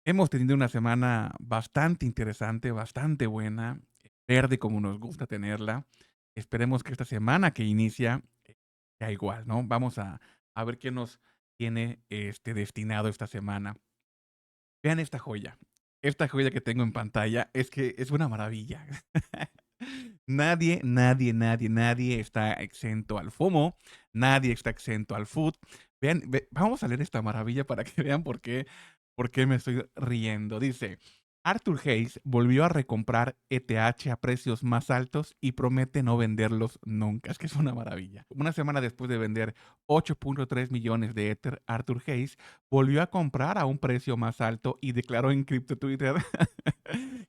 Hemos tenido una semana bastante interesante, bastante buena, verde como nos gusta tenerla. Esperemos que esta semana que inicia sea igual, ¿no? Vamos a ver qué nos tiene destinado esta semana. Vean esta joya. Esta joya que tengo en pantalla es que es una maravilla. Nadie está exento al FOMO, nadie está exento al food. Vean, vamos a leer esta maravilla para que vean por qué me estoy riendo. Dice, Arthur Hayes volvió a recomprar ETH a precios más altos y promete no venderlos nunca. Es que es una maravilla. Una semana después de vender 8.3 millones de Ether, Arthur Hayes volvió a comprar a un precio más alto y declaró en Crypto Twitter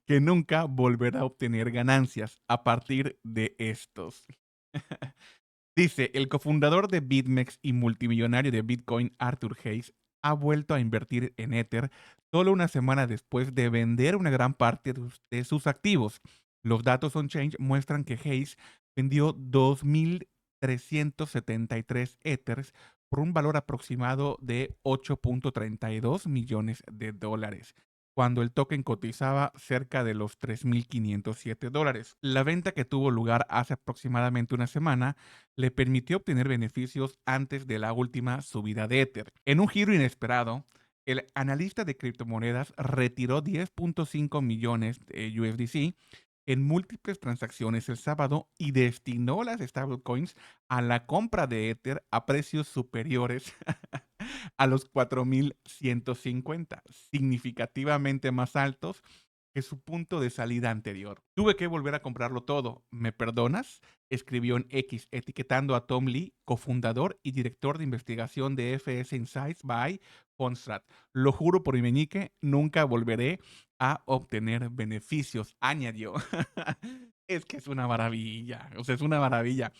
que nunca volverá a obtener ganancias a partir de estos. Dice, el cofundador de BitMEX y multimillonario de Bitcoin, Arthur Hayes, ha vuelto a invertir en Ether solo una semana después de vender una gran parte de sus activos. Los datos on-chain muestran que Hayes vendió 2.373 Ethers por un valor aproximado de 8.32 millones de dólares, cuando el token cotizaba cerca de los 3.507 dólares. La venta que tuvo lugar hace aproximadamente una semana le permitió obtener beneficios antes de la última subida de Ether. En un giro inesperado, el analista de criptomonedas retiró 10.5 millones de USDC en múltiples transacciones el sábado y destinó las stablecoins a la compra de Ether a precios superiores a los 4.150, significativamente más altos que su punto de salida anterior. Tuve que volver a comprarlo todo. ¿Me perdonas? Escribió en X, etiquetando a Tom Lee, cofundador y director de investigación de FS Insights by Fonstrat. Lo juro por mi meñique, nunca volveré a obtener beneficios, añadió. Es que es una maravilla, o sea, es una maravilla.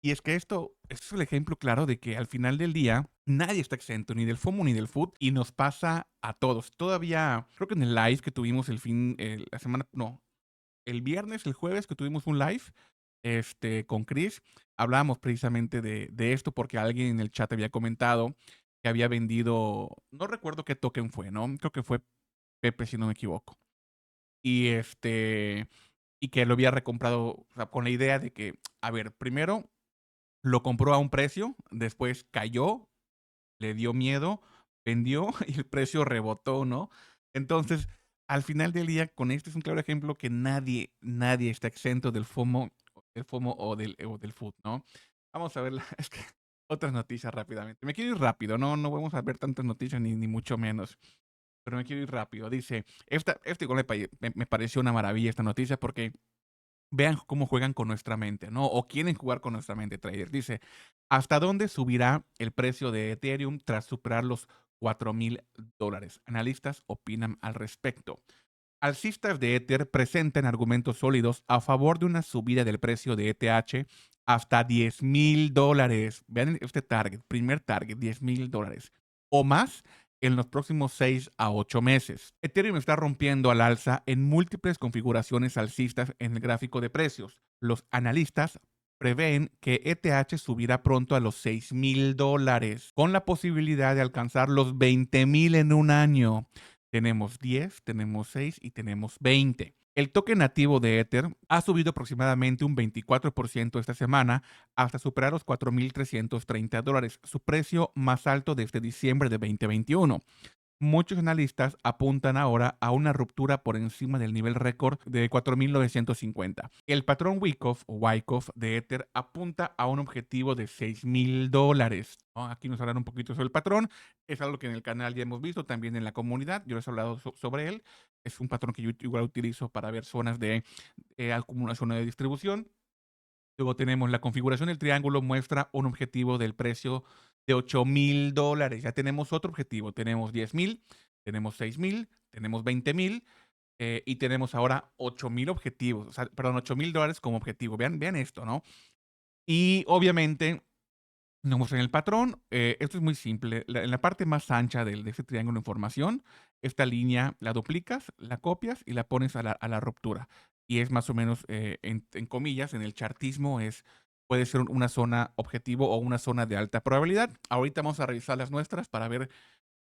Y es que esto es el ejemplo claro de que al final del día nadie está exento ni del FOMO ni del food y nos pasa a todos. Todavía, creo que en el live que tuvimos la semana, no, el viernes, el jueves que tuvimos un live con Chris, hablábamos precisamente de esto porque alguien en el chat había comentado que había vendido, no recuerdo qué token fue, ¿no? Creo que fue Pepe, si no me equivoco. Y y que lo había recomprado, o sea, con la idea de que, a ver, primero lo compró a un precio, después cayó, le dio miedo, vendió y el precio rebotó, ¿no? Entonces, al final del día, con este es un claro ejemplo que nadie está exento del FOMO o del food, ¿no? Vamos a ver, es que otras noticias rápidamente. Me quiero ir rápido, no vamos a ver tantas noticias ni mucho menos, pero me quiero ir rápido. Dice, igual me pareció una maravilla esta noticia porque vean cómo juegan con nuestra mente, ¿no? O quieren jugar con nuestra mente, trader. Dice, ¿hasta dónde subirá el precio de Ethereum tras superar los $4,000? Analistas opinan al respecto. Alcistas de Ether presentan argumentos sólidos a favor de una subida del precio de ETH hasta $10,000. Vean este target, primer target, $10,000 o más en los próximos 6 a 8 meses. Ethereum está rompiendo al alza en múltiples configuraciones alcistas en el gráfico de precios. Los analistas prevén que ETH subirá pronto a los $6,000, con la posibilidad de alcanzar los 20,000 en un año. Tenemos 10, tenemos 6 y tenemos 20. El token nativo de Ether ha subido aproximadamente un 24% esta semana hasta superar los $4,330, su precio más alto desde diciembre de 2021. Muchos analistas apuntan ahora a una ruptura por encima del nivel récord de 4.950. El patrón Wyckoff de Ether apunta a un objetivo de $6,000, ¿no? Aquí nos hablan un poquito sobre el patrón. Es algo que en el canal ya hemos visto, también en la comunidad. Yo les he hablado sobre él. Es un patrón que yo igual utilizo para ver zonas de acumulación o de distribución. Luego tenemos la configuración del triángulo, muestra un objetivo del precio de $8,000. Ya tenemos otro objetivo. Tenemos 10,000, tenemos 6,000, tenemos 20,000 y tenemos ahora 8,000 objetivos. O sea, perdón, $8,000 como objetivo. Vean esto, ¿no? Y obviamente nos muestran el patrón. Esto es muy simple. En la parte más ancha de este triángulo de información, esta línea la duplicas, la copias y la pones a la ruptura. Y es más o menos, en comillas, en el chartismo puede ser una zona objetivo o una zona de alta probabilidad. Ahorita vamos a revisar las nuestras para ver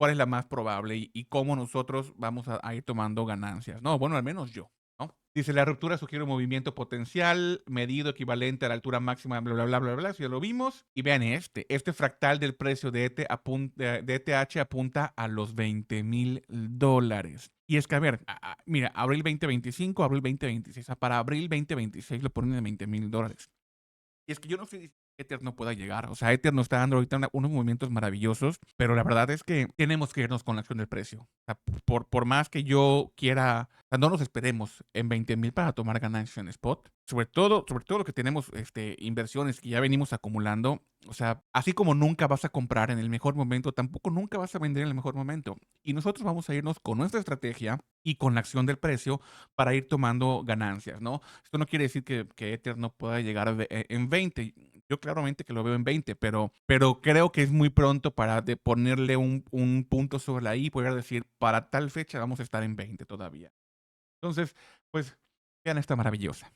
cuál es la más probable y cómo nosotros vamos a ir tomando ganancias, ¿no? Bueno, al menos yo, ¿no? Dice, la ruptura sugiere un movimiento potencial medido equivalente a la altura máxima, bla, bla, bla, bla, bla, si ya lo vimos. Y vean este fractal del precio de, de ETH apunta a los $20,000. Y es que, a ver, mira, abril 2025, abril 2026, para abril 2026 lo ponen en $20,000. Y es que yo no sé si Ether no pueda llegar. O sea, Ether nos está dando ahorita unos movimientos maravillosos, pero la verdad es que tenemos que irnos con la acción del precio. O sea, por más que yo quiera, o sea, no nos esperemos en 20,000 para tomar ganancias en spot. Sobre todo lo que tenemos inversiones que ya venimos acumulando. O sea, así como nunca vas a comprar en el mejor momento, tampoco nunca vas a vender en el mejor momento. Y nosotros vamos a irnos con nuestra estrategia y con la acción del precio para ir tomando ganancias, ¿no? Esto no quiere decir que Ether no pueda llegar en 20. Yo claramente que lo veo en 20, pero creo que es muy pronto para ponerle un punto sobre la I y poder decir, para tal fecha vamos a estar en 20 todavía. Entonces, pues, vean esta maravillosa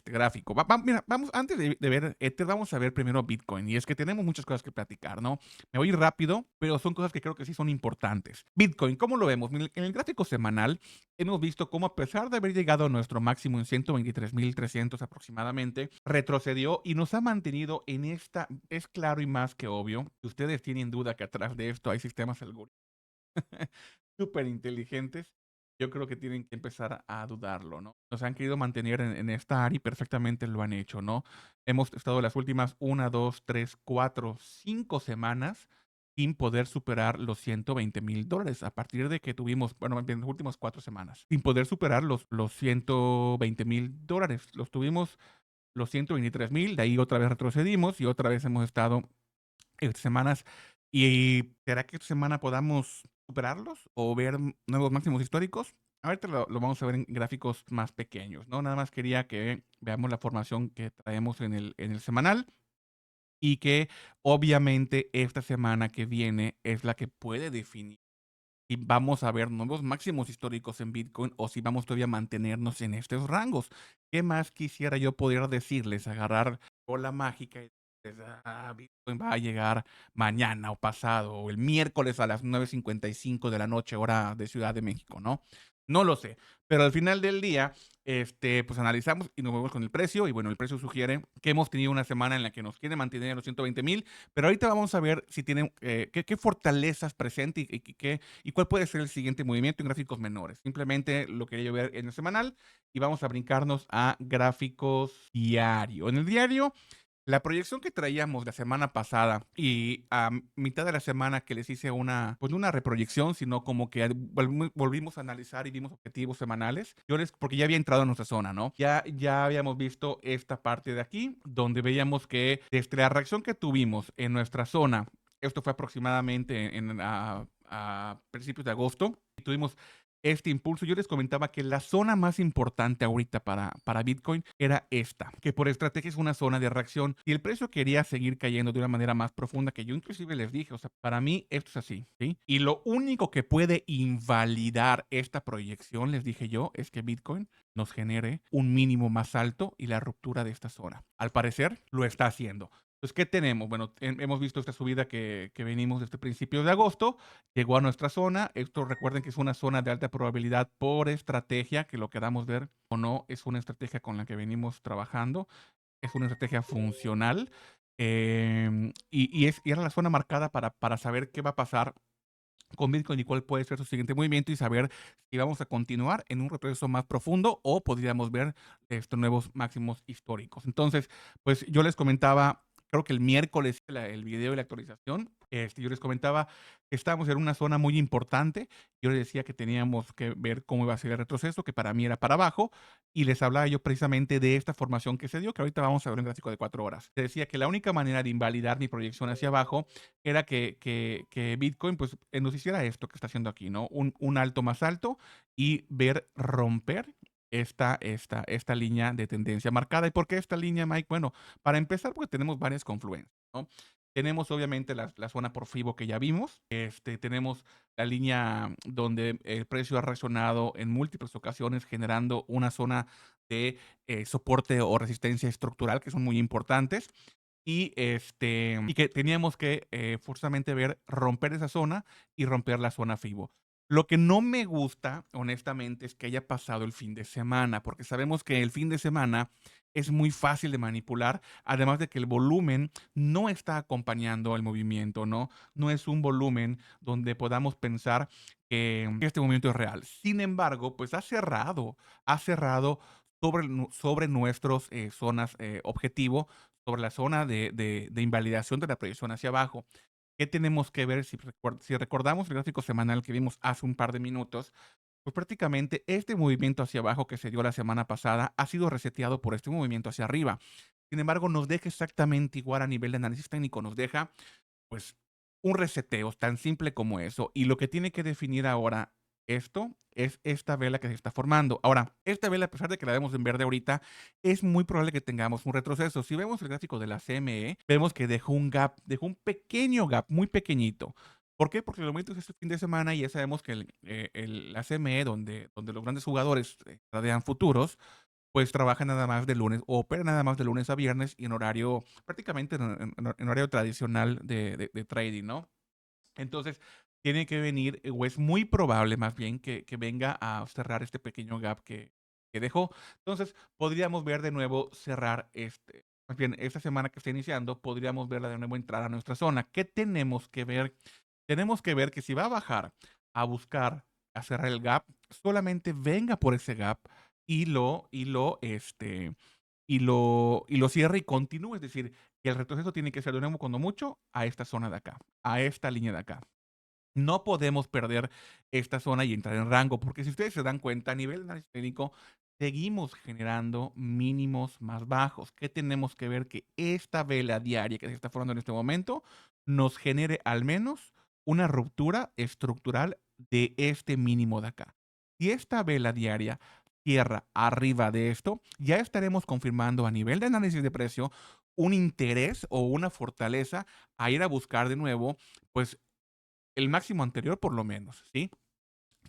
gráfico. Mira, vamos, antes de ver Ether, vamos a ver primero Bitcoin. Y es que tenemos muchas cosas que platicar, ¿no? Me voy a ir rápido, pero son cosas que creo que sí son importantes. Bitcoin, ¿cómo lo vemos? En el gráfico semanal hemos visto cómo, a pesar de haber llegado a nuestro máximo en 123,300 aproximadamente, retrocedió y nos ha mantenido en esta. Es claro y más que obvio que ustedes tienen duda que atrás de esto hay sistemas algorítmicos súper inteligentes. Yo creo que tienen que empezar a dudarlo, ¿no? Nos han querido mantener en esta área y perfectamente lo han hecho, ¿no? Hemos estado las últimas 1, 2, 3, 4, 5 semanas sin poder superar los $120,000 a partir de que tuvimos, bueno, en las últimas 4 semanas, sin poder superar los $120,000. Los tuvimos los 123,000, de ahí otra vez retrocedimos y otra vez hemos estado semanas. ¿Y será que esta semana podamos superarlos o ver nuevos máximos históricos? Ahorita lo vamos a ver en gráficos más pequeños, ¿no? Nada más quería que veamos la formación que traemos en el semanal y que obviamente esta semana que viene es la que puede definir si vamos a ver nuevos máximos históricos en Bitcoin o si vamos todavía a mantenernos en estos rangos. ¿Qué más quisiera yo poder decirles? Agarrar bola mágica y decirles, Bitcoin va a llegar mañana o pasado o el miércoles a las 9:55 de la noche, hora de Ciudad de México, ¿no? No lo sé, pero al final del día, pues analizamos y nos vemos con el precio y bueno, el precio sugiere que hemos tenido una semana en la que nos quiere mantener en los 120,000, pero ahorita vamos a ver si tienen, qué fortalezas presente y cuál puede ser el siguiente movimiento en gráficos menores. Simplemente lo quería yo ver en el semanal y vamos a brincarnos a gráficos diario. En el diario, la proyección que traíamos la semana pasada y a mitad de la semana que les hice pues no una reproyección, sino como que volvimos a analizar y vimos objetivos semanales, porque ya había entrado en nuestra zona, ¿no? Ya habíamos visto esta parte de aquí, donde veíamos que desde la reacción que tuvimos en nuestra zona, esto fue aproximadamente a principios de agosto, y tuvimos este impulso. Yo les comentaba que la zona más importante ahorita para Bitcoin era esta, que por estrategia es una zona de reacción y el precio quería seguir cayendo de una manera más profunda, que yo inclusive les dije, o sea, para mí esto es así, ¿sí? Y lo único que puede invalidar esta proyección, les dije yo, es que Bitcoin nos genere un mínimo más alto y la ruptura de esta zona. Al parecer lo está haciendo. Entonces, ¿qué tenemos? Bueno, hemos visto esta subida que venimos desde principios de agosto, llegó a nuestra zona. Esto recuerden que es una zona de alta probabilidad por estrategia, que lo queramos ver o no, es una estrategia con la que venimos trabajando, es una estrategia funcional y era la zona marcada para saber qué va a pasar con Bitcoin y cuál puede ser su siguiente movimiento y saber si vamos a continuar en un retroceso más profundo o podríamos ver estos nuevos máximos históricos. Entonces, pues yo les comentaba, creo que el miércoles, el video y la actualización, yo les comentaba que estábamos en una zona muy importante. Yo les decía que teníamos que ver cómo iba a ser el retroceso, que para mí era para abajo, y les hablaba yo precisamente de esta formación que se dio, que ahorita vamos a ver un gráfico de 4 horas. Les decía que la única manera de invalidar mi proyección hacia abajo era que Bitcoin pues, nos hiciera esto que está haciendo aquí, ¿no? Un alto más alto y ver romper esta línea de tendencia marcada. ¿Y por qué esta línea, Mike? Bueno, para empezar, porque tenemos varias confluencias, ¿no? Tenemos obviamente la zona por FIBO que ya vimos. Tenemos la línea donde el precio ha resonado en múltiples ocasiones, generando una zona de soporte o resistencia estructural que son muy importantes. y que teníamos que forzosamente ver romper esa zona y romper la zona FIBO. Lo que no me gusta, honestamente, es que haya pasado el fin de semana, porque sabemos que el fin de semana es muy fácil de manipular, además de que el volumen no está acompañando el movimiento, ¿no? No es un volumen donde podamos pensar que este movimiento es real. Sin embargo, pues ha cerrado sobre nuestras zonas objetivo, sobre la zona de invalidación de la proyección hacia abajo. ¿Qué tenemos que ver? Si recordamos el gráfico semanal que vimos hace un par de minutos, pues prácticamente este movimiento hacia abajo que se dio la semana pasada ha sido reseteado por este movimiento hacia arriba. Sin embargo, nos deja exactamente igual a nivel de análisis técnico, nos deja pues un reseteo tan simple como eso. Y lo que tiene que definir ahora esto es esta vela que se está formando. Ahora, esta vela, a pesar de que la vemos en verde ahorita, es muy probable que tengamos un retroceso. Si vemos el gráfico de la CME, vemos que dejó un gap, dejó un pequeño gap, muy pequeñito. ¿Por qué? Porque el momento es este fin de semana y ya sabemos que la CME, donde los grandes jugadores tradean futuros, pues trabaja nada más de lunes, o opera nada más de lunes a viernes y en horario, prácticamente en horario tradicional de trading, ¿no? Entonces, tiene que venir, o es muy probable más bien que venga a cerrar este pequeño gap que dejó. Entonces, podríamos ver de nuevo cerrar más bien esta semana que está iniciando, podríamos verla de nuevo entrar a nuestra zona. ¿Qué tenemos que ver? Tenemos que ver que si va a bajar a buscar a cerrar el gap, solamente venga por ese gap y lo cierre y continúe. Es decir, que el retroceso tiene que ser de nuevo, cuando mucho, a esta zona de acá, a esta línea de acá. No podemos perder esta zona y entrar en rango, porque si ustedes se dan cuenta, a nivel de análisis técnico, seguimos generando mínimos más bajos. ¿Qué tenemos que ver? Que esta vela diaria que se está formando en este momento nos genere al menos una ruptura estructural de este mínimo de acá. Si esta vela diaria cierra arriba de esto, ya estaremos confirmando a nivel de análisis de precio un interés o una fortaleza a ir a buscar de nuevo, pues el máximo anterior por lo menos, ¿sí?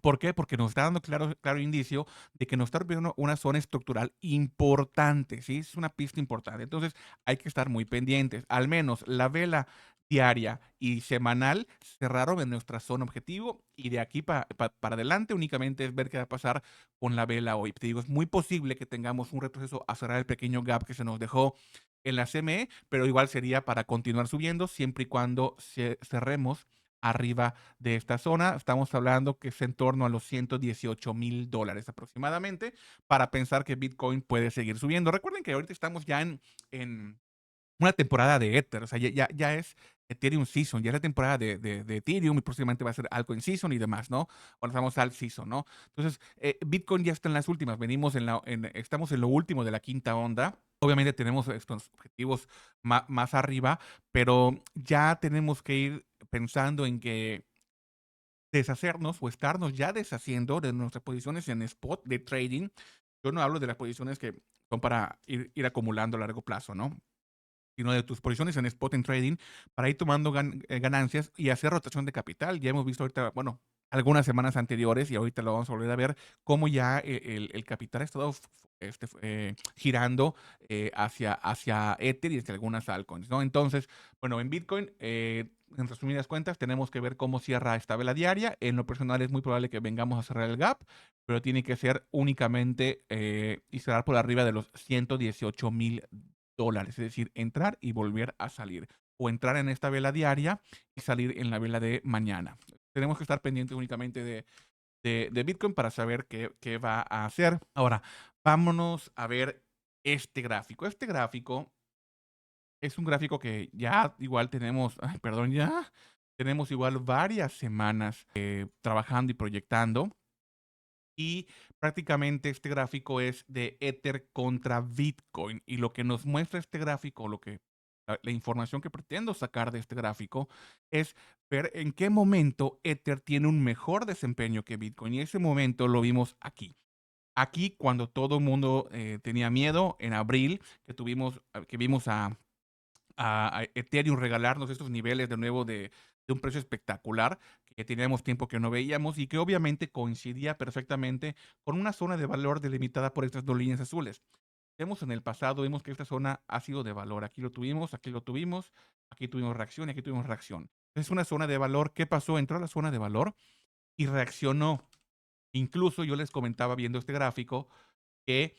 ¿Por qué? Porque nos está dando claro indicio de que nos está rompiendo una zona estructural importante, ¿sí? Es una pista importante. Entonces, hay que estar muy pendientes. Al menos la vela diaria y semanal cerraron en nuestra zona objetivo y de aquí para adelante únicamente es ver qué va a pasar con la vela hoy. Te digo, es muy posible que tengamos un retroceso a cerrar el pequeño gap que se nos dejó en la CME, pero igual sería para continuar subiendo siempre y cuando cerremos arriba de esta zona. Estamos hablando que es en torno a los $118,000 aproximadamente, para pensar que Bitcoin puede seguir subiendo. Recuerden que ahorita estamos ya en una temporada de Ether, o sea, ya es Ethereum Season, ya es la temporada de Ethereum y próximamente va a ser Altcoin Season y demás, ¿no? Ahora estamos al Season, ¿no? Entonces, Bitcoin ya está en las últimas, estamos en lo último de la quinta onda. Obviamente tenemos estos objetivos más arriba, pero ya tenemos que ir pensando en que deshacernos o estarnos ya deshaciendo de nuestras posiciones en spot de trading. Yo no hablo de las posiciones que son para ir acumulando a largo plazo, ¿no? Sino de tus posiciones en spot en trading para ir tomando ganancias y hacer rotación de capital. Ya hemos visto ahorita, bueno, algunas semanas anteriores y ahorita lo vamos a volver a ver, cómo ya el capital ha estado girando hacia Ether y hacia algunas altcoins, ¿no? Entonces, bueno, en Bitcoin, en resumidas cuentas, tenemos que ver cómo cierra esta vela diaria. En lo personal es muy probable que vengamos a cerrar el gap, pero tiene que ser únicamente y cerrar por arriba de los $118,000, es decir, entrar y volver a salir, o entrar en esta vela diaria y salir en la vela de mañana. Tenemos que estar pendientes únicamente de Bitcoin para saber qué va a hacer. Ahora, vámonos a ver este gráfico. Este gráfico es un gráfico que ya igual tenemos, ay, perdón, ya tenemos igual varias semanas trabajando y proyectando. Y prácticamente este gráfico es de Ether contra Bitcoin. Y lo que nos muestra este gráfico, la información que pretendo sacar de este gráfico, es ver en qué momento Ether tiene un mejor desempeño que Bitcoin. Y ese momento lo vimos aquí. Aquí, cuando todo el mundo tenía miedo, en abril, que vimos a Ethereum regalarnos estos niveles de nuevo de un precio espectacular que teníamos tiempo que no veíamos y que obviamente coincidía perfectamente con una zona de valor delimitada por estas dos líneas azules. vemos en el pasado, vemos que esta zona ha sido de valor. Aquí lo tuvimos, aquí tuvimos reacción y aquí tuvimos reacción. Es una zona de valor. ¿Qué pasó? Entró a la zona de valor y reaccionó. Incluso yo les comentaba viendo este gráfico que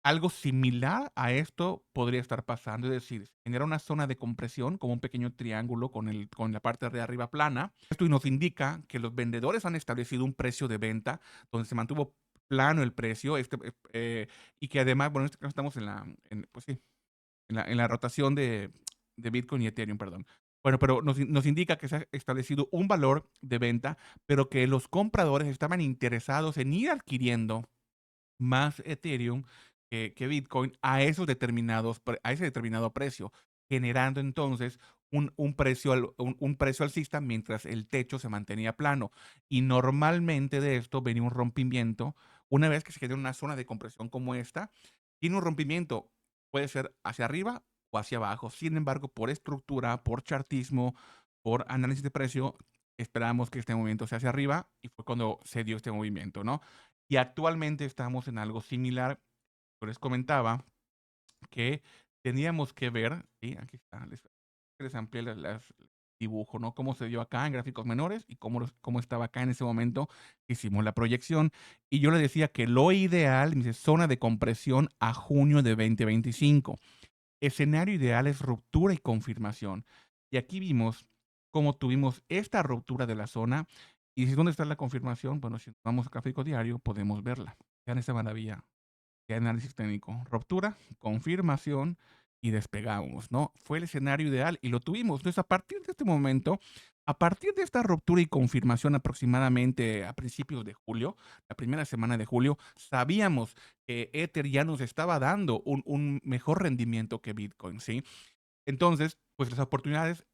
algo similar a esto podría estar pasando, es decir, genera una zona de compresión como un pequeño triángulo con la parte de arriba plana. Esto nos indica que los vendedores han establecido un precio de venta donde se mantuvo plano el precio y que además, bueno, en este caso estamos pues sí, en la rotación de Bitcoin y Ethereum, perdón. Bueno, pero nos indica que se ha establecido un valor de venta, pero que los compradores estaban interesados en ir adquiriendo más Ethereum que Bitcoin a ese determinado precio, generando entonces un precio alcista mientras el techo se mantenía plano. Y normalmente de esto venía un rompimiento. Una vez que se genera una zona de compresión como esta, tiene un rompimiento, puede ser hacia arriba o hacia abajo. Sin embargo, por estructura, por chartismo, por análisis de precio, esperamos que este movimiento sea hacia arriba y fue cuando se dio este movimiento, ¿no? Y actualmente estamos en algo similar. Yo les comentaba que teníamos que ver, ¿sí? Aquí está, les amplié dibujo, ¿no? Cómo se dio acá en gráficos menores y cómo estaba acá en ese momento que hicimos la proyección. Y yo le decía que lo ideal, me dice, zona de compresión a junio de 2025. Escenario ideal es ruptura y confirmación. Y aquí vimos cómo tuvimos esta ruptura de la zona. Y dices, ¿dónde está la confirmación? Bueno, si vamos a gráfico diario, podemos verla. Vean esta maravilla. Qué análisis técnico. Ruptura, confirmación y despegamos, ¿no? Fue el escenario ideal y lo tuvimos. Entonces, a partir de este momento, a partir de esta ruptura y confirmación aproximadamente a principios de julio, la primera semana de julio, sabíamos que Ether ya nos estaba dando un mejor rendimiento que Bitcoin, ¿sí? Entonces, pues las oportunidades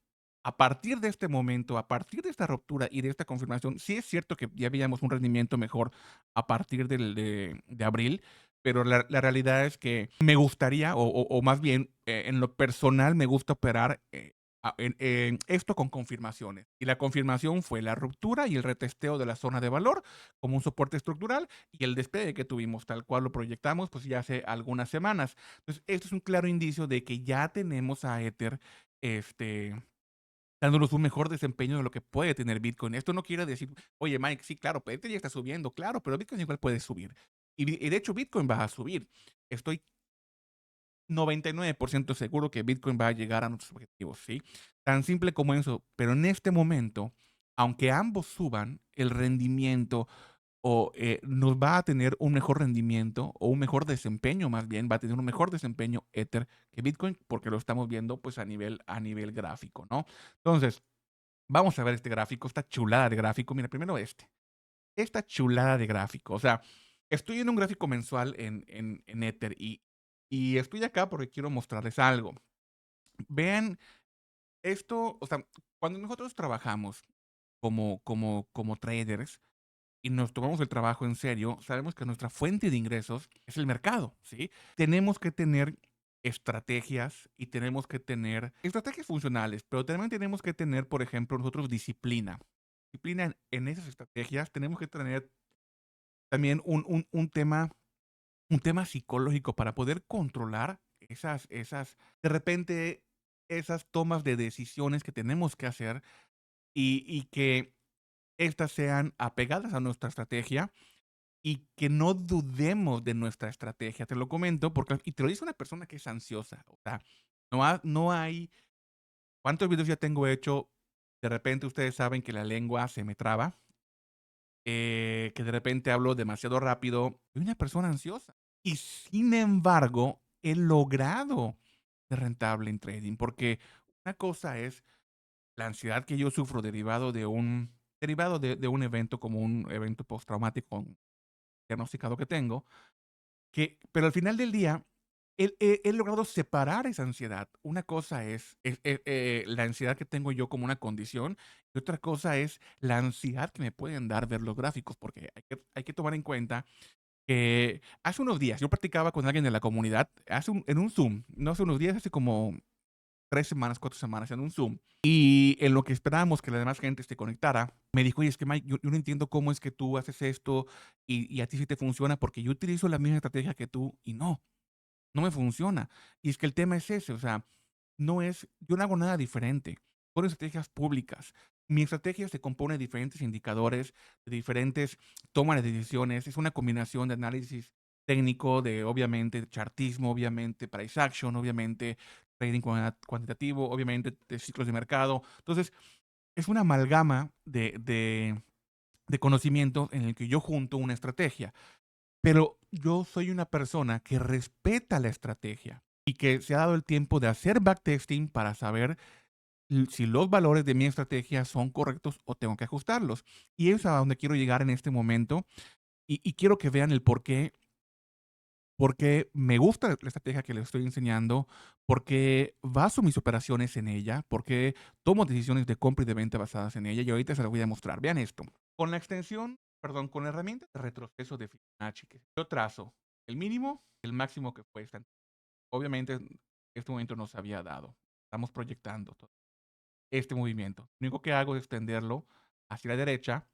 a partir de este momento, a partir de esta ruptura y de esta confirmación, sí es cierto que ya veíamos un rendimiento mejor a partir de abril, pero la realidad es que me gustaría, o más bien en lo personal, me gusta operar en esto con confirmaciones. Y la confirmación fue la ruptura y el retesteo de la zona de valor como un soporte estructural y el despegue que tuvimos, tal cual lo proyectamos, pues ya hace algunas semanas. Entonces, esto es un claro indicio de que ya tenemos a Ether, este dándonos un mejor desempeño de lo que puede tener Bitcoin. Esto no quiere decir, oye, Mike, sí, claro, Ether ya está subiendo, claro, pero Bitcoin igual puede subir. Y de hecho, Bitcoin va a subir. Estoy 99% seguro que Bitcoin va a llegar a nuestros objetivos, ¿sí? Tan simple como eso. Pero en este momento, aunque ambos suban, el rendimiento nos va a tener un mejor rendimiento o un mejor desempeño, más bien, va a tener un mejor desempeño Ether que Bitcoin, porque lo estamos viendo pues a nivel gráfico, ¿no? Entonces, vamos a ver este gráfico, esta chulada de gráfico. Mira, primero esta chulada de gráfico. O sea, estoy en un gráfico mensual en Ether y estoy acá porque quiero mostrarles algo. Vean esto, o sea, cuando nosotros trabajamos como traders, y nos tomamos el trabajo en serio, sabemos que nuestra fuente de ingresos es el mercado, ¿sí? Tenemos que tener estrategias y tenemos que tener estrategias funcionales, pero también tenemos que tener, por ejemplo, nosotros disciplina. Disciplina en esas estrategias, tenemos que tener también un tema psicológico para poder controlar de repente, esas tomas de decisiones que tenemos que hacer y que estas sean apegadas a nuestra estrategia y que no dudemos de nuestra estrategia. Te lo comento porque y te lo dice una persona que es ansiosa. O sea, no hay ¿cuántos videos ya tengo hecho? De repente ustedes saben que la lengua se me traba, que de repente hablo demasiado rápido. Soy una persona ansiosa. Y sin embargo, he logrado ser rentable en trading, porque una cosa es la ansiedad que yo sufro derivado de un evento como un evento postraumático diagnosticado que tengo, pero al final del día, he logrado separar esa ansiedad. Una cosa es la ansiedad que tengo yo como una condición, y otra cosa es la ansiedad que me pueden dar ver los gráficos, porque hay que tomar en cuenta que hace unos días yo practicaba con alguien de la comunidad, en un Zoom, no hace unos días, hace como 3 semanas, 4 semanas en un Zoom. Y en lo que esperábamos que la demás gente se conectara, me dijo, oye, es que Mike, yo no entiendo cómo es que tú haces esto y a ti sí te funciona porque yo utilizo la misma estrategia que tú y no. no me funciona. Y es que el tema es ese, o sea, yo no hago nada diferente. Son estrategias públicas. Mi estrategia se compone de diferentes indicadores, de diferentes tomas de decisiones. Es una combinación de análisis técnico, de obviamente chartismo, obviamente price action, obviamente trading cuantitativo, obviamente de ciclos de mercado. Entonces, es una amalgama de conocimientos en el que yo junto una estrategia. Pero yo soy una persona que respeta la estrategia y que se ha dado el tiempo de hacer backtesting para saber si los valores de mi estrategia son correctos o tengo que ajustarlos. Y es a donde quiero llegar en este momento y quiero que vean el por qué me gusta la estrategia que les estoy enseñando, por qué baso mis operaciones en ella, por qué tomo decisiones de compra y de venta basadas en ella. Y ahorita se lo voy a mostrar. Vean esto. Con la extensión, perdón, con la herramienta de retroceso de Fibonacci, que yo trazo el mínimo, el máximo que fue. Obviamente, en este momento no se había dado. Estamos proyectando todo este movimiento. Lo único que hago es extenderlo hacia la derecha,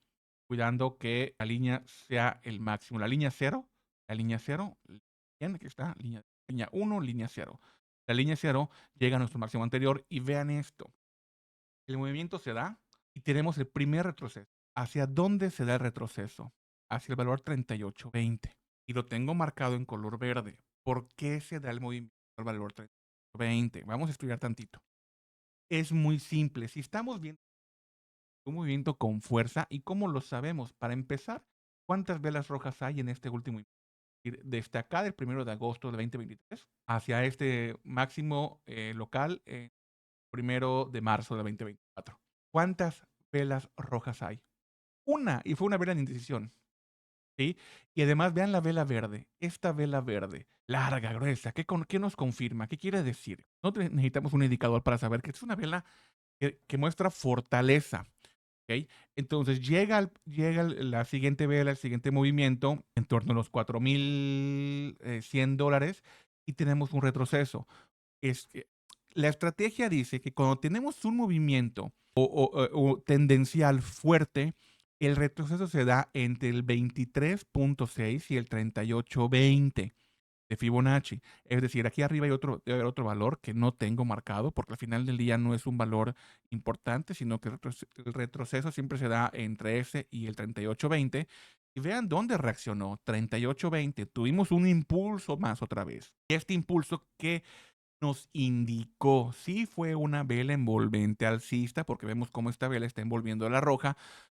cuidando que la línea sea el máximo. La línea cero, bien, aquí está, línea 1, línea cero. La línea cero llega a nuestro máximo anterior y vean esto. El movimiento se da y tenemos el primer retroceso. ¿Hacia dónde se da el retroceso? Hacia el valor 38.20. Y lo tengo marcado en color verde. ¿Por qué se da el movimiento al valor 38.20? Vamos a estudiar tantito. Es muy simple. Si estamos viendo un movimiento con fuerza, ¿y cómo lo sabemos? Para empezar, ¿cuántas velas rojas hay en este último? Desde acá del 1 de agosto de 2023 hacia este máximo local 1 de marzo de 2024. ¿Cuántas velas rojas hay? Una, y fue una vela en indecisión. ¿Sí? Y además vean la vela verde. Esta vela verde, larga, gruesa, ¿qué nos confirma? ¿Qué quiere decir? No necesitamos un indicador para saber que es una vela que muestra fortaleza. ¿Ok? Entonces llega la siguiente vela, el siguiente movimiento, en torno a los $4,100 y tenemos un retroceso. La estrategia dice que cuando tenemos un movimiento o tendencial fuerte, el retroceso se da entre el 23.6 y el 38.20 de Fibonacci. Es decir, aquí arriba debe haber otro valor que no tengo marcado porque al final del día no es un valor importante, sino que el retroceso siempre se da entre ese y el 38.20. Y vean dónde reaccionó. 38.20. Tuvimos un impulso más otra vez. Y este impulso que nos indicó si fue una vela envolvente alcista, porque vemos cómo esta vela está envolviendo a la roja,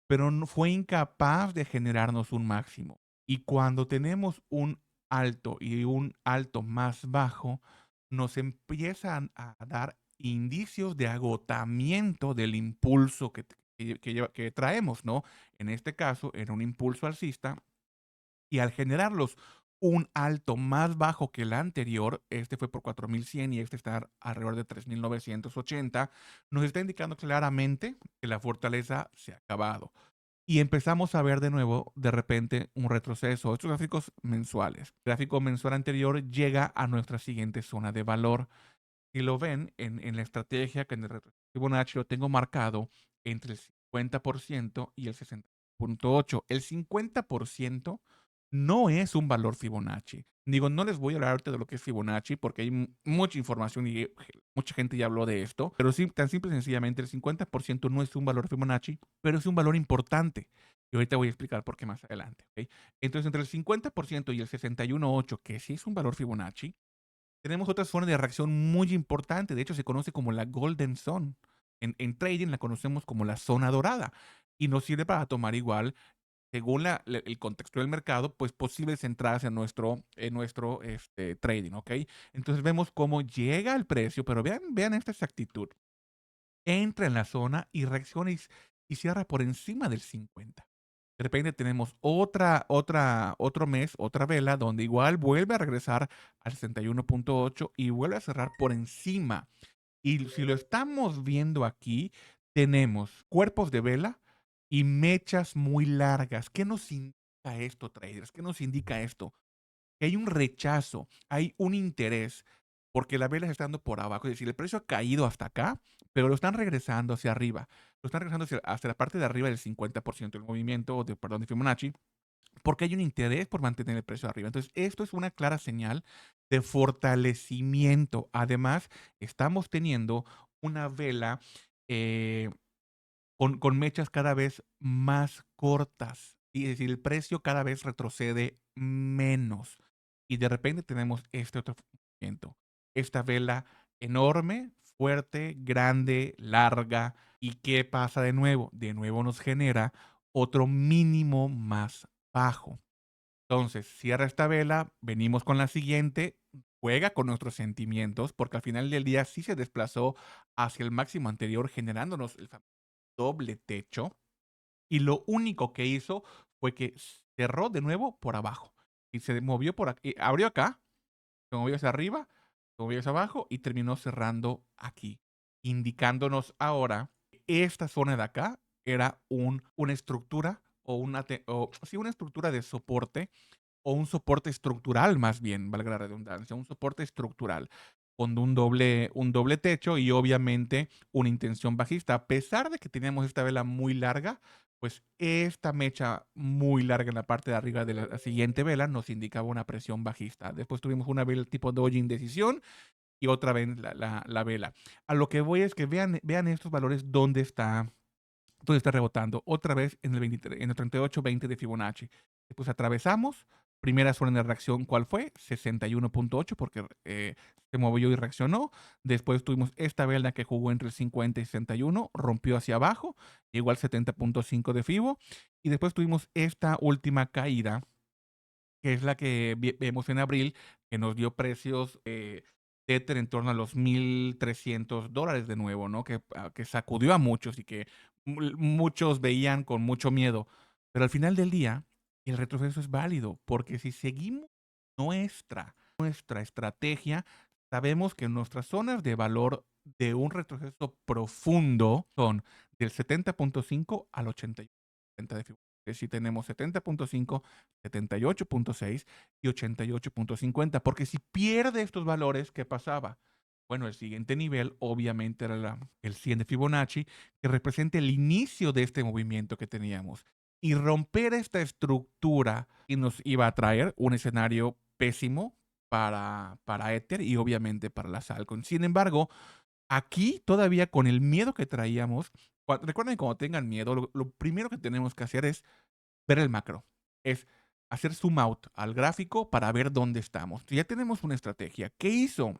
pero no fue incapaz de generarnos un máximo. Y cuando tenemos un alto y un alto más bajo, nos empiezan a dar indicios de agotamiento del impulso que traemos, ¿no? En este caso, era un impulso alcista y al generarlos un alto más bajo que el anterior, este fue por 4,100 y este está alrededor de 3,980, nos está indicando claramente que la fortaleza se ha acabado. Y empezamos a ver de nuevo, de repente, un retroceso. Estos gráficos mensuales. El gráfico mensual anterior llega a nuestra siguiente zona de valor. Si lo ven en la estrategia que en el retroceso Fibonacci lo tengo marcado entre el 50% y el 60.8. El 50% no es un valor Fibonacci. Digo, no les voy a hablar ahorita de lo que es Fibonacci porque hay mucha información y mucha gente ya habló de esto, pero sí, tan simple y sencillamente el 50% no es un valor Fibonacci, pero es un valor importante. Y ahorita voy a explicar por qué más adelante. ¿Ok? Entonces, entre el 50% y el 61.8, que sí es un valor Fibonacci, tenemos otra zona de reacción muy importante. De hecho, se conoce como la Golden Zone. En trading la conocemos como la zona dorada. Y nos sirve para tomar igual, según el contexto del mercado, pues posibles entradas en nuestro trading, ¿ok? Entonces vemos cómo llega el precio, pero vean esta exactitud. Entra en la zona y reacciona y cierra por encima del 50. De repente tenemos otro mes, otra vela, donde igual vuelve a regresar al 61.8 y vuelve a cerrar por encima. Y si lo estamos viendo aquí, tenemos cuerpos de vela y mechas muy largas. ¿Qué nos indica esto, traders? ¿Qué nos indica esto? Que hay un rechazo, hay un interés, porque la vela está estando por abajo. Es decir, el precio ha caído hasta acá, pero lo están regresando hacia arriba. Lo están regresando hacia la parte de arriba del 50% del movimiento, perdón, de Fibonacci. porque hay un interés por mantener el precio arriba. Entonces, esto es una clara señal de fortalecimiento. Además, estamos teniendo una vela eh, con mechas cada vez más cortas. Y es decir, el precio cada vez retrocede menos. Y de repente tenemos este otro movimiento. Esta vela enorme, fuerte, grande, larga. ¿Y qué pasa de nuevo? De nuevo nos genera otro mínimo más bajo. Entonces, cierra esta vela, venimos con la siguiente, juega con nuestros sentimientos, porque al final del día sí se desplazó hacia el máximo anterior, generándonos el doble techo. Y lo único que hizo fue que cerró de nuevo por abajo. Y se movió por aquí, abrió acá, se movió hacia arriba, se movió hacia abajo y terminó cerrando aquí, indicándonos ahora que esta zona de acá era una estructura sí, una estructura de soporte o un soporte estructural más bien, valga la redundancia, un soporte estructural con un doble techo y obviamente una intención bajista. A pesar de que teníamos esta vela muy larga, pues esta mecha muy larga en la parte de arriba de la siguiente vela nos indicaba una presión bajista. Después tuvimos una vela tipo doji indecisión y otra vez la vela. A lo que voy es que vean estos valores dónde está rebotando. Otra vez en el 23, en el 38.20 de Fibonacci. Después atravesamos. Primera zona de reacción, ¿cuál fue? 61.8 porque se movió y reaccionó. Después tuvimos esta vela que jugó entre el 50 y 61, rompió hacia abajo, igual 70.5 de Fibo. Y después tuvimos esta última caída, que es la que vemos en abril, que nos dio precios Tether en torno a los $1,300 de nuevo, ¿no? Que sacudió a muchos y que muchos veían con mucho miedo. Pero al final del día, el retroceso es válido, porque si seguimos nuestra estrategia, sabemos que nuestras zonas de valor de un retroceso profundo son del 70.5 al 80 de Fibonacci. Si tenemos 70.5, 78.6 y 88.50, porque si pierde estos valores, ¿qué pasaba? Bueno, el siguiente nivel obviamente era el 100 de Fibonacci, que representa el inicio de este movimiento que teníamos. Y romper esta estructura y nos iba a traer un escenario pésimo para Ether y obviamente para las altcoins. Sin embargo, aquí todavía con el miedo que traíamos, recuerden cuando tengan miedo, lo primero que tenemos que hacer es ver el macro. Es hacer zoom out al gráfico para ver dónde estamos. Ya tenemos una estrategia. ¿Qué hizo?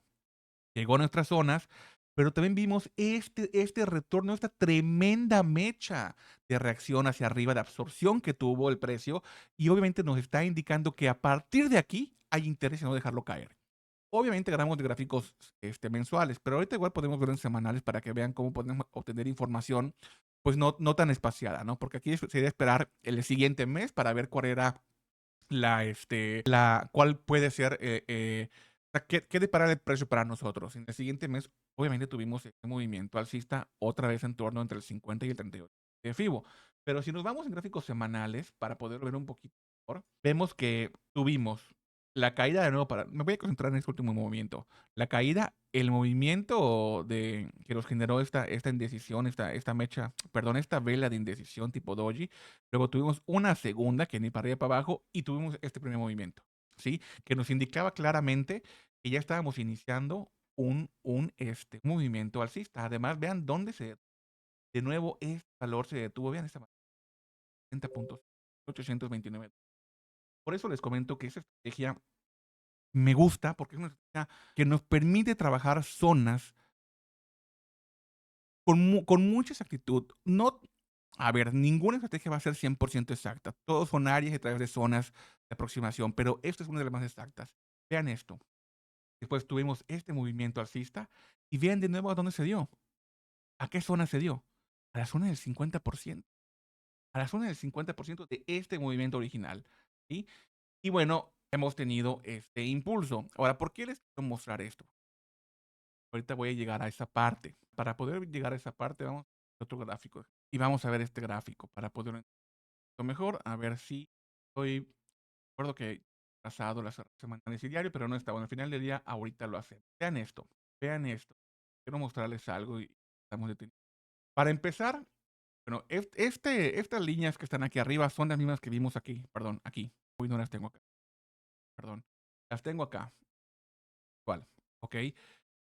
Llegó a nuestras zonas, pero también vimos este retorno, esta tremenda mecha de reacción hacia arriba, de absorción que tuvo el precio, y obviamente nos está indicando que a partir de aquí hay interés en no dejarlo caer. Obviamente ganamos de gráficos mensuales, pero ahorita igual podemos ver en semanales para que vean cómo podemos obtener información, pues no tan espaciada, ¿no? Porque aquí sería esperar el siguiente mes para ver cuál era cuál puede ser, o sea, qué depara el precio para nosotros. En el siguiente mes, obviamente tuvimos este movimiento alcista otra vez en torno entre el 50 y el 38 de FIBO. Pero si nos vamos en gráficos semanales para poder ver un poquito mejor, vemos que tuvimos la caída de nuevo me voy a concentrar en este último movimiento. La caída, el movimiento que nos generó esta indecisión, esta mecha, perdón, esta vela de indecisión tipo doji. Luego tuvimos una segunda que ni para arriba para abajo y tuvimos este primer movimiento, ¿sí? Que nos indicaba claramente que ya estábamos iniciando un movimiento alcista. Además, vean de nuevo este valor se detuvo, vean esta 70 puntos, 829. Por eso les comento que esa estrategia me gusta porque es una estrategia que nos permite trabajar zonas con mucha exactitud. No, a ver, ninguna estrategia va a ser 100% exacta. Todos son áreas a través de zonas de aproximación, pero esta es una de las más exactas. Vean esto. Después tuvimos este movimiento alcista y vean de nuevo a dónde se dio. ¿A qué zona se dio? A la zona del 50%. A la zona del 50% de este movimiento original. ¿Sí? Y bueno, hemos tenido este impulso. Ahora, ¿por qué les quiero mostrar esto? Ahorita voy a llegar a esa parte. Para poder llegar a esa parte, vamos a otro gráfico. Y vamos a ver este gráfico para poder entender mejor. A ver si estoy. Recuerdo que pasado las semanales y diario, pero no está. Bueno, al final del día, ahorita lo hacemos. Vean esto. Vean esto. Quiero mostrarles algo y estamos detenidos. Para empezar, Bueno, estas líneas que están aquí arriba son las mismas que vimos aquí. Perdón, aquí. Uy, no las tengo acá. Perdón. Las tengo acá. ¿Cuál? ¿Ok?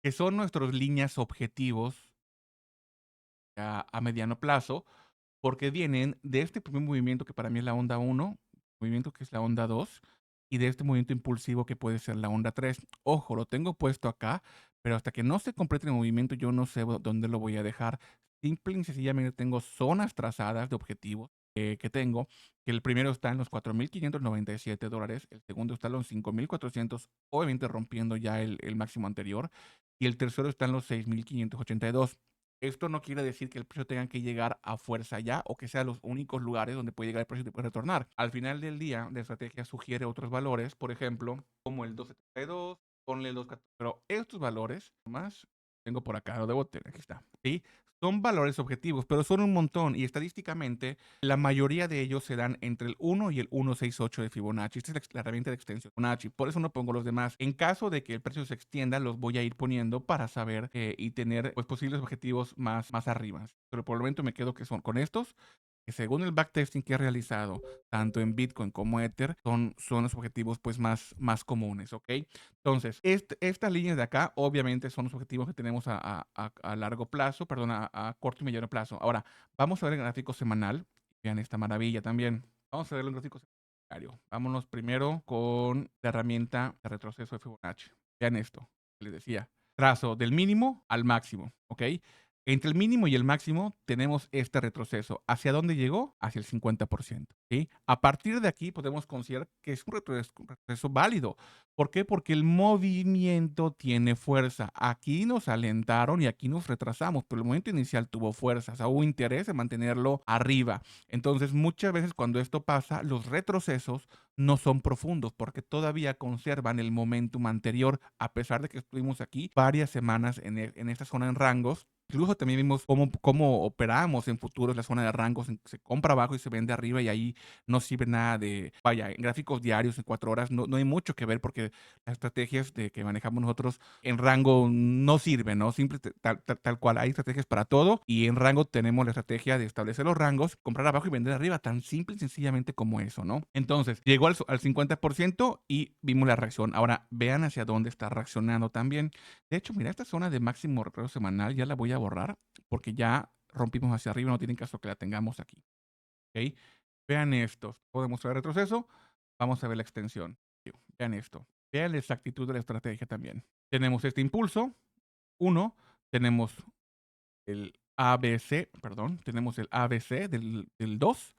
Que son nuestras líneas objetivos a mediano plazo, porque vienen de este primer movimiento que para mí es la onda uno, movimiento que es la onda 2, y de este movimiento impulsivo que puede ser la onda 3. Ojo, lo tengo puesto acá, pero hasta que no se complete el movimiento yo no sé dónde lo voy a dejar. Simple y sencillamente tengo zonas trazadas de objetivos que tengo, que el primero está en los $4,597, el segundo está en los 5,400, obviamente rompiendo ya el máximo anterior, y el tercero está en los 6,582. Esto no quiere decir que el precio tenga que llegar a fuerza ya o que sean los únicos lugares donde puede llegar el precio y puede retornar. Al final del día, la estrategia sugiere otros valores, por ejemplo, como el 272, ponle el 214. Pero estos valores, más, tengo por acá, lo debo tener, aquí está. ¿Sí? Son valores objetivos, pero son un montón y estadísticamente la mayoría de ellos se dan entre el 1 y el 168 de Fibonacci. Esta es la herramienta de extensión de Fibonacci. Por eso no pongo los demás. En caso de que el precio se extienda, los voy a ir poniendo para saber y tener pues, posibles objetivos más arriba. Pero por el momento me quedo que son con estos que según el backtesting que he realizado, tanto en Bitcoin como Ether, son los objetivos pues más comunes, ¿ok? Entonces, estas líneas de acá obviamente son los objetivos que tenemos a largo plazo, perdón, a corto y mediano plazo. Ahora, vamos a ver el gráfico semanal. Vean esta maravilla también. Vamos a ver el gráfico semanal. Vámonos primero con la herramienta de retroceso de Fibonacci. Vean esto, les decía. Trazo del mínimo al máximo, ¿ok? Entre el mínimo y el máximo tenemos este retroceso. ¿Hacia dónde llegó? Hacia el 50%. ¿Sí? A partir de aquí podemos considerar que es un retroceso válido. ¿Por qué? Porque el movimiento tiene fuerza. Aquí nos alentaron y aquí nos retrasamos, pero el movimiento inicial tuvo fuerza. O sea, hubo interés en mantenerlo arriba. Entonces, muchas veces cuando esto pasa, los retrocesos no son profundos porque todavía conservan el momentum anterior, a pesar de que estuvimos aquí varias semanas en esta zona en rangos. Incluso también vimos cómo operamos en futuros la zona de rangos, se compra abajo y se vende arriba y ahí no sirve nada de, vaya, en gráficos diarios en 4 horas no hay mucho que ver porque las estrategias que manejamos nosotros en rango no sirven, ¿no? Simple, tal cual, hay estrategias para todo y en rango tenemos la estrategia de establecer los rangos, comprar abajo y vender arriba, tan simple y sencillamente como eso, ¿no? Entonces, llegó al 50% y vimos la reacción. Ahora, vean hacia dónde está reaccionando también. De hecho, mira, esta zona de máximo retroceso semanal ya la voy a borrar porque ya rompimos hacia arriba, no tiene caso que la tengamos aquí. ¿Ok? Vean esto. Puedo mostrar el retroceso. Vamos a ver la extensión. Vean esto. Vean la exactitud de la estrategia también. Tenemos este impulso, 1. Tenemos el ABC, perdón. Tenemos el ABC del 2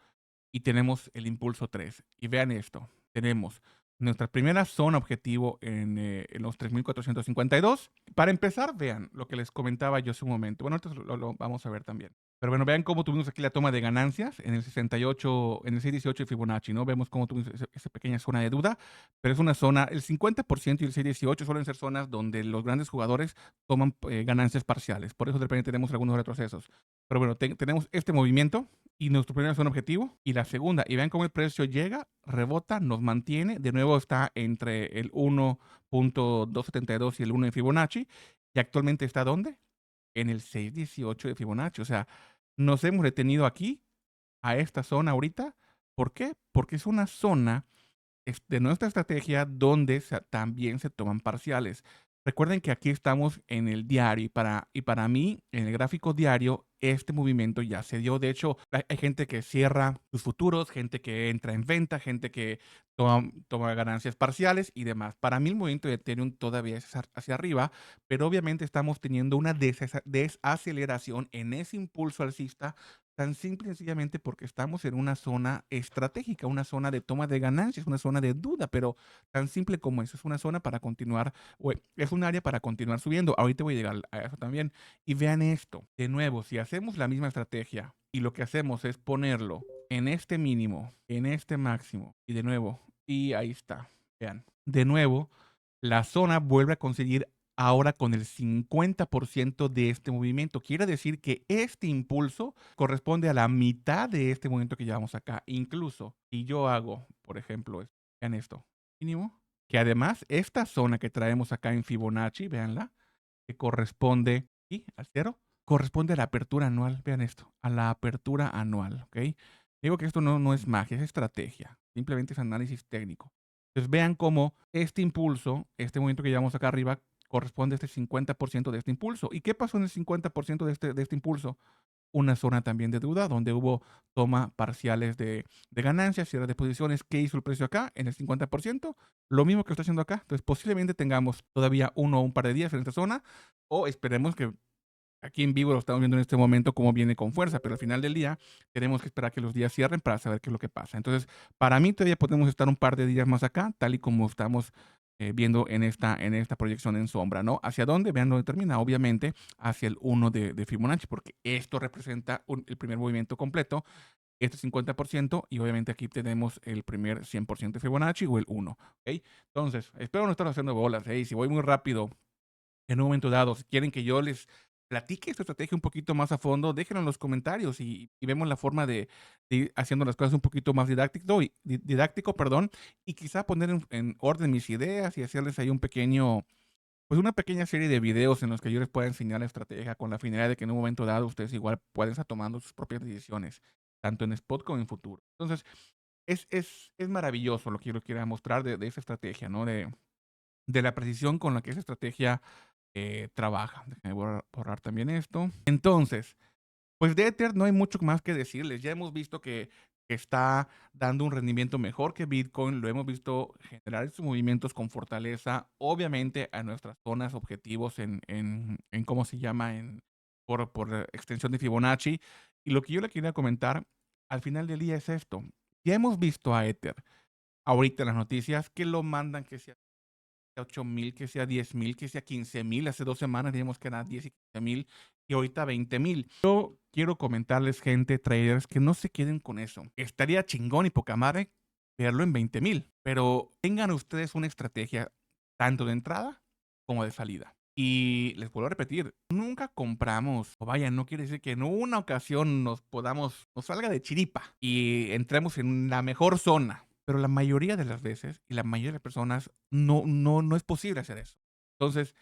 y tenemos el impulso 3. Y vean esto, tenemos nuestra primera zona objetivo en los 3,452. Para empezar, vean lo que les comentaba yo hace un momento. Bueno, entonces lo vamos a ver también. Pero bueno, vean cómo tuvimos aquí la toma de ganancias en el 68, en el 618 de Fibonacci, ¿no? Vemos cómo tuvimos esa pequeña zona de duda, pero es una zona, el 50% y el 618 suelen ser zonas donde los grandes jugadores toman ganancias parciales. Por eso de repente tenemos algunos retrocesos. Pero bueno, tenemos este movimiento y nuestro primer zona objetivo y la segunda. Y vean cómo el precio llega, rebota, nos mantiene. De nuevo está entre el 1,272 y el 1 de Fibonacci. Y actualmente está ¿dónde? En el 618 de Fibonacci. O sea, nos hemos detenido aquí, a esta zona ahorita. ¿Por qué? Porque es una zona de nuestra estrategia donde también se toman parciales. Recuerden que aquí estamos en el diario y para mí, en el gráfico diario, este movimiento ya se dio. De hecho, hay gente que cierra sus futuros, gente que entra en venta, gente que toma ganancias parciales y demás. Para mí el movimiento de Ethereum todavía es hacia arriba, pero obviamente estamos teniendo una desaceleración en ese impulso alcista. Tan simple y sencillamente porque estamos en una zona estratégica, una zona de toma de ganancias, una zona de duda, pero tan simple como eso, es una zona para continuar, es un área para continuar subiendo. Ahorita voy a llegar a eso también. Y vean esto, de nuevo, si hacemos la misma estrategia y lo que hacemos es ponerlo en este mínimo, en este máximo, y de nuevo, y ahí está, vean, de nuevo, la zona vuelve a conseguir ahora con el 50% de este movimiento. Quiere decir que este impulso corresponde a la mitad de este movimiento que llevamos acá. Incluso si yo hago, por ejemplo, vean esto, mínimo, que además esta zona que traemos acá en Fibonacci, véanla, que corresponde al cero, corresponde a la apertura anual. Vean esto, a la apertura anual, ¿ok? Digo que esto no es magia, es estrategia, simplemente es análisis técnico. Entonces vean cómo este impulso, este movimiento que llevamos acá arriba, corresponde a este 50% de este impulso. ¿Y qué pasó en el 50% de este impulso? Una zona también de duda, donde hubo toma parciales de ganancias, cierre de posiciones. ¿Qué hizo el precio acá? En el 50%, lo mismo que está haciendo acá. Entonces, posiblemente tengamos todavía uno o un par de días en esta zona, o esperemos que aquí en vivo lo estamos viendo en este momento cómo viene con fuerza, pero al final del día tenemos que esperar que los días cierren para saber qué es lo que pasa. Entonces, para mí todavía podemos estar un par de días más acá, tal y como estamos viendo en esta proyección en sombra, ¿no? ¿Hacia dónde? Vean dónde termina, obviamente, hacia el 1 de Fibonacci, porque esto representa el primer movimiento completo, este 50%, y obviamente aquí tenemos el primer 100% de Fibonacci o el 1, ¿ok? Entonces, espero no estar haciendo bolas, ¿eh? Y si voy muy rápido en un momento dado, si quieren que yo les platique esta estrategia un poquito más a fondo, déjenlo en los comentarios y vemos la forma de ir haciendo las cosas un poquito más didáctico, perdón, y quizá poner en orden mis ideas y hacerles ahí pues una pequeña serie de videos en los que yo les pueda enseñar la estrategia con la finalidad de que en un momento dado ustedes igual puedan estar tomando sus propias decisiones, tanto en spot como en futuro. Entonces, es maravilloso lo que yo les quiero mostrar de esa estrategia, ¿no? De la precisión con la que esa estrategia trabaja. Déjenme borrar también esto. Entonces, pues de Ether no hay mucho más que decirles. Ya hemos visto que está dando un rendimiento mejor que Bitcoin. Lo hemos visto generar estos movimientos con fortaleza, obviamente a nuestras zonas objetivos en ¿cómo se llama? Por extensión de Fibonacci. Y lo que yo le quería comentar al final del día es esto. Ya hemos visto a Ether ahorita en las noticias que lo mandan que sea 8,000, que sea 10,000, que sea 15,000. Hace 2 semanas dijimos que eran 10 y 15,000 y ahorita 20,000. Yo quiero comentarles, gente, traders, que no se queden con eso. Estaría chingón y poca madre verlo en 20,000, pero tengan ustedes una estrategia tanto de entrada como de salida. Y les vuelvo a repetir, nunca compramos, o vaya, no quiere decir que en una ocasión nos salga de chiripa y entremos en la mejor zona. Pero la mayoría de las veces y la mayoría de las personas no es posible hacer eso. Entonces,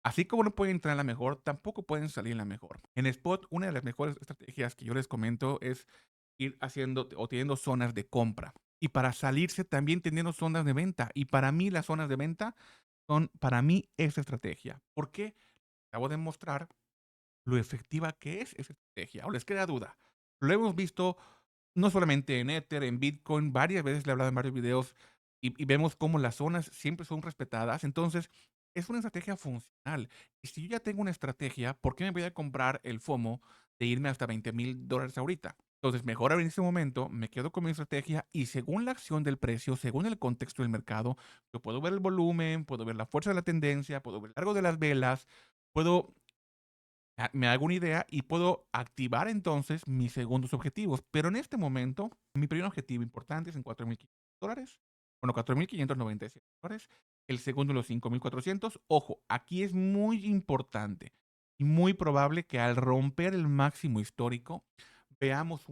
así como no pueden entrar en la mejor, tampoco pueden salir en la mejor. En Spot, una de las mejores estrategias que yo les comento es ir haciendo o teniendo zonas de compra. Y para salirse también teniendo zonas de venta. Y para mí las zonas de venta son, para mí, esa estrategia. ¿Por qué? Acabo de mostrar lo efectiva que es esa estrategia. ¿O les queda duda? Lo hemos visto no solamente en Ether, en Bitcoin, varias veces le he hablado en varios videos y vemos cómo las zonas siempre son respetadas. Entonces, es una estrategia funcional. Y si yo ya tengo una estrategia, ¿por qué me voy a comprar el FOMO de irme hasta $20,000 ahorita? Entonces, mejor en ese momento me quedo con mi estrategia y según la acción del precio, según el contexto del mercado, yo puedo ver el volumen, puedo ver la fuerza de la tendencia, puedo ver el largo de las velas, puedo me hago una idea y puedo activar entonces mis segundos objetivos. Pero en este momento, mi primer objetivo importante es en $4,500. Bueno, $4,597. El segundo en los 5,400. Ojo, aquí es muy importante y muy probable que al romper el máximo histórico veamos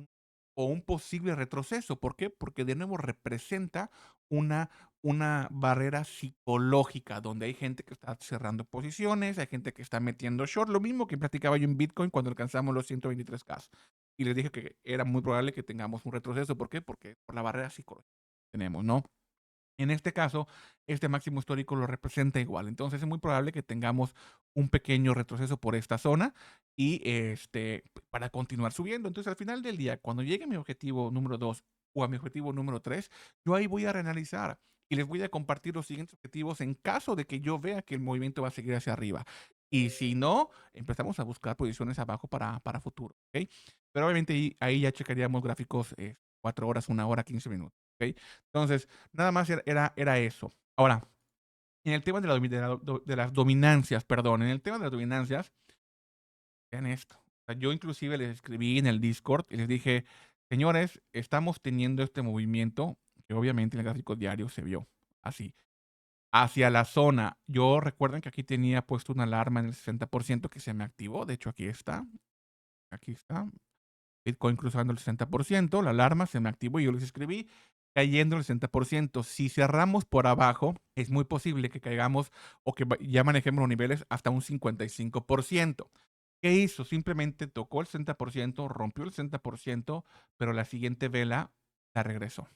un posible retroceso. ¿Por qué? Porque de nuevo representa una, una barrera psicológica donde hay gente que está cerrando posiciones, hay gente que está metiendo short, lo mismo que platicaba yo en Bitcoin cuando alcanzamos los 123K. Y les dije que era muy probable que tengamos un retroceso. ¿Por qué? Porque por la barrera psicológica que tenemos, ¿no? En este caso, este máximo histórico lo representa igual. Entonces es muy probable que tengamos un pequeño retroceso por esta zona y para continuar subiendo. Entonces al final del día, cuando llegue a mi objetivo número 2 o a mi objetivo número 3, yo ahí voy a reanalizar y les voy a compartir los siguientes objetivos en caso de que yo vea que el movimiento va a seguir hacia arriba. Y si no, empezamos a buscar posiciones abajo para futuro. ¿Ok? Pero obviamente ahí ya checaríamos gráficos 4 horas, 1 hora, 15 minutos. ¿Ok? Entonces, nada más era eso. Ahora, en el tema de las dominancias, perdón, en el tema de las dominancias, vean esto. O sea, yo inclusive les escribí en el Discord y les dije, señores, estamos teniendo este movimiento que obviamente en el gráfico diario se vio así. Hacia la zona. Yo recuerden que aquí tenía puesto una alarma en el 60% que se me activó. De hecho, aquí está. Aquí está. Bitcoin cruzando el 60%, la alarma se me activó y yo les escribí cayendo el 60%. Si cerramos por abajo, es muy posible que caigamos o que ya manejemos los niveles hasta un 55%. ¿Qué hizo? Simplemente tocó el 60%, rompió el 60%, pero la siguiente vela la regresó.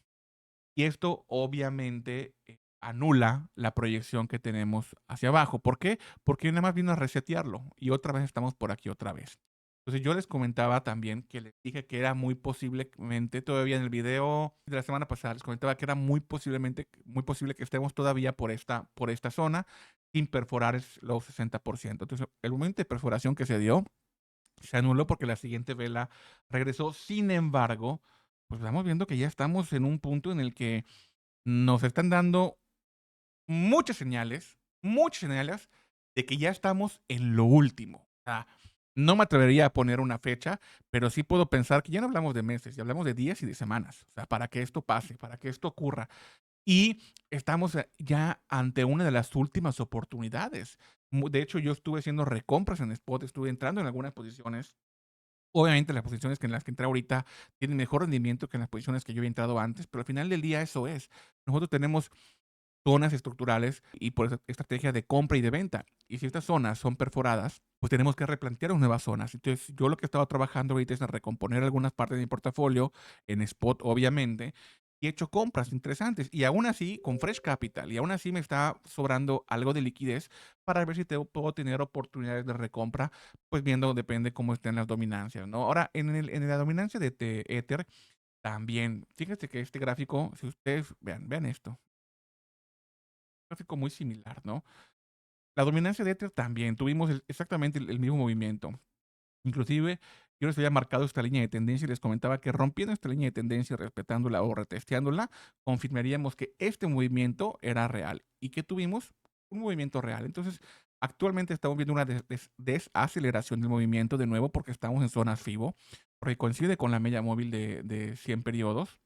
Y esto obviamente anula la proyección que tenemos hacia abajo. ¿Por qué? Porque nada más vino a resetearlo y otra vez estamos por aquí otra vez. Entonces yo les comentaba también que les dije que era muy posiblemente, todavía en el video de la semana pasada, les comentaba que era muy posible que estemos todavía por esta zona sin perforar los 60%. Entonces el momento de perforación que se dio se anuló porque la siguiente vela regresó. Sin embargo, pues estamos viendo que ya estamos en un punto en el que nos están dando muchas señales de que ya estamos en lo último. O sea, no me atrevería a poner una fecha, pero sí puedo pensar que ya no hablamos de meses, ya hablamos de días y de semanas. O sea, para que esto pase, para que esto ocurra. Y estamos ya ante una de las últimas oportunidades. De hecho, yo estuve haciendo recompras en spot, estuve entrando en algunas posiciones. Obviamente, las posiciones que en las que entré ahorita tienen mejor rendimiento que en las posiciones que yo había entrado antes, pero al final del día eso es. Nosotros tenemos zonas estructurales y por esa estrategia de compra y de venta. Y si estas zonas son perforadas, pues tenemos que replantear nuevas zonas. Entonces, yo lo que estaba trabajando ahorita es en recomponer algunas partes de mi portafolio, en spot, obviamente, y he hecho compras interesantes. Y aún así, con Fresh Capital, y aún así me está sobrando algo de liquidez para ver si puedo tener oportunidades de recompra, pues viendo, depende cómo estén las dominancias, ¿no? Ahora, en la dominancia de Ether, también, fíjense que este gráfico, si ustedes vean esto, gráfico muy similar, ¿no? La dominancia de Ether también, tuvimos exactamente el mismo movimiento. Inclusive, yo les había marcado esta línea de tendencia y les comentaba que rompiendo esta línea de tendencia, respetándola o retesteándola, confirmaríamos que este movimiento era real y que tuvimos un movimiento real. Entonces, actualmente estamos viendo una desaceleración del movimiento de nuevo porque estamos en zonas FIBO, porque coincide con la media móvil de 100 periodos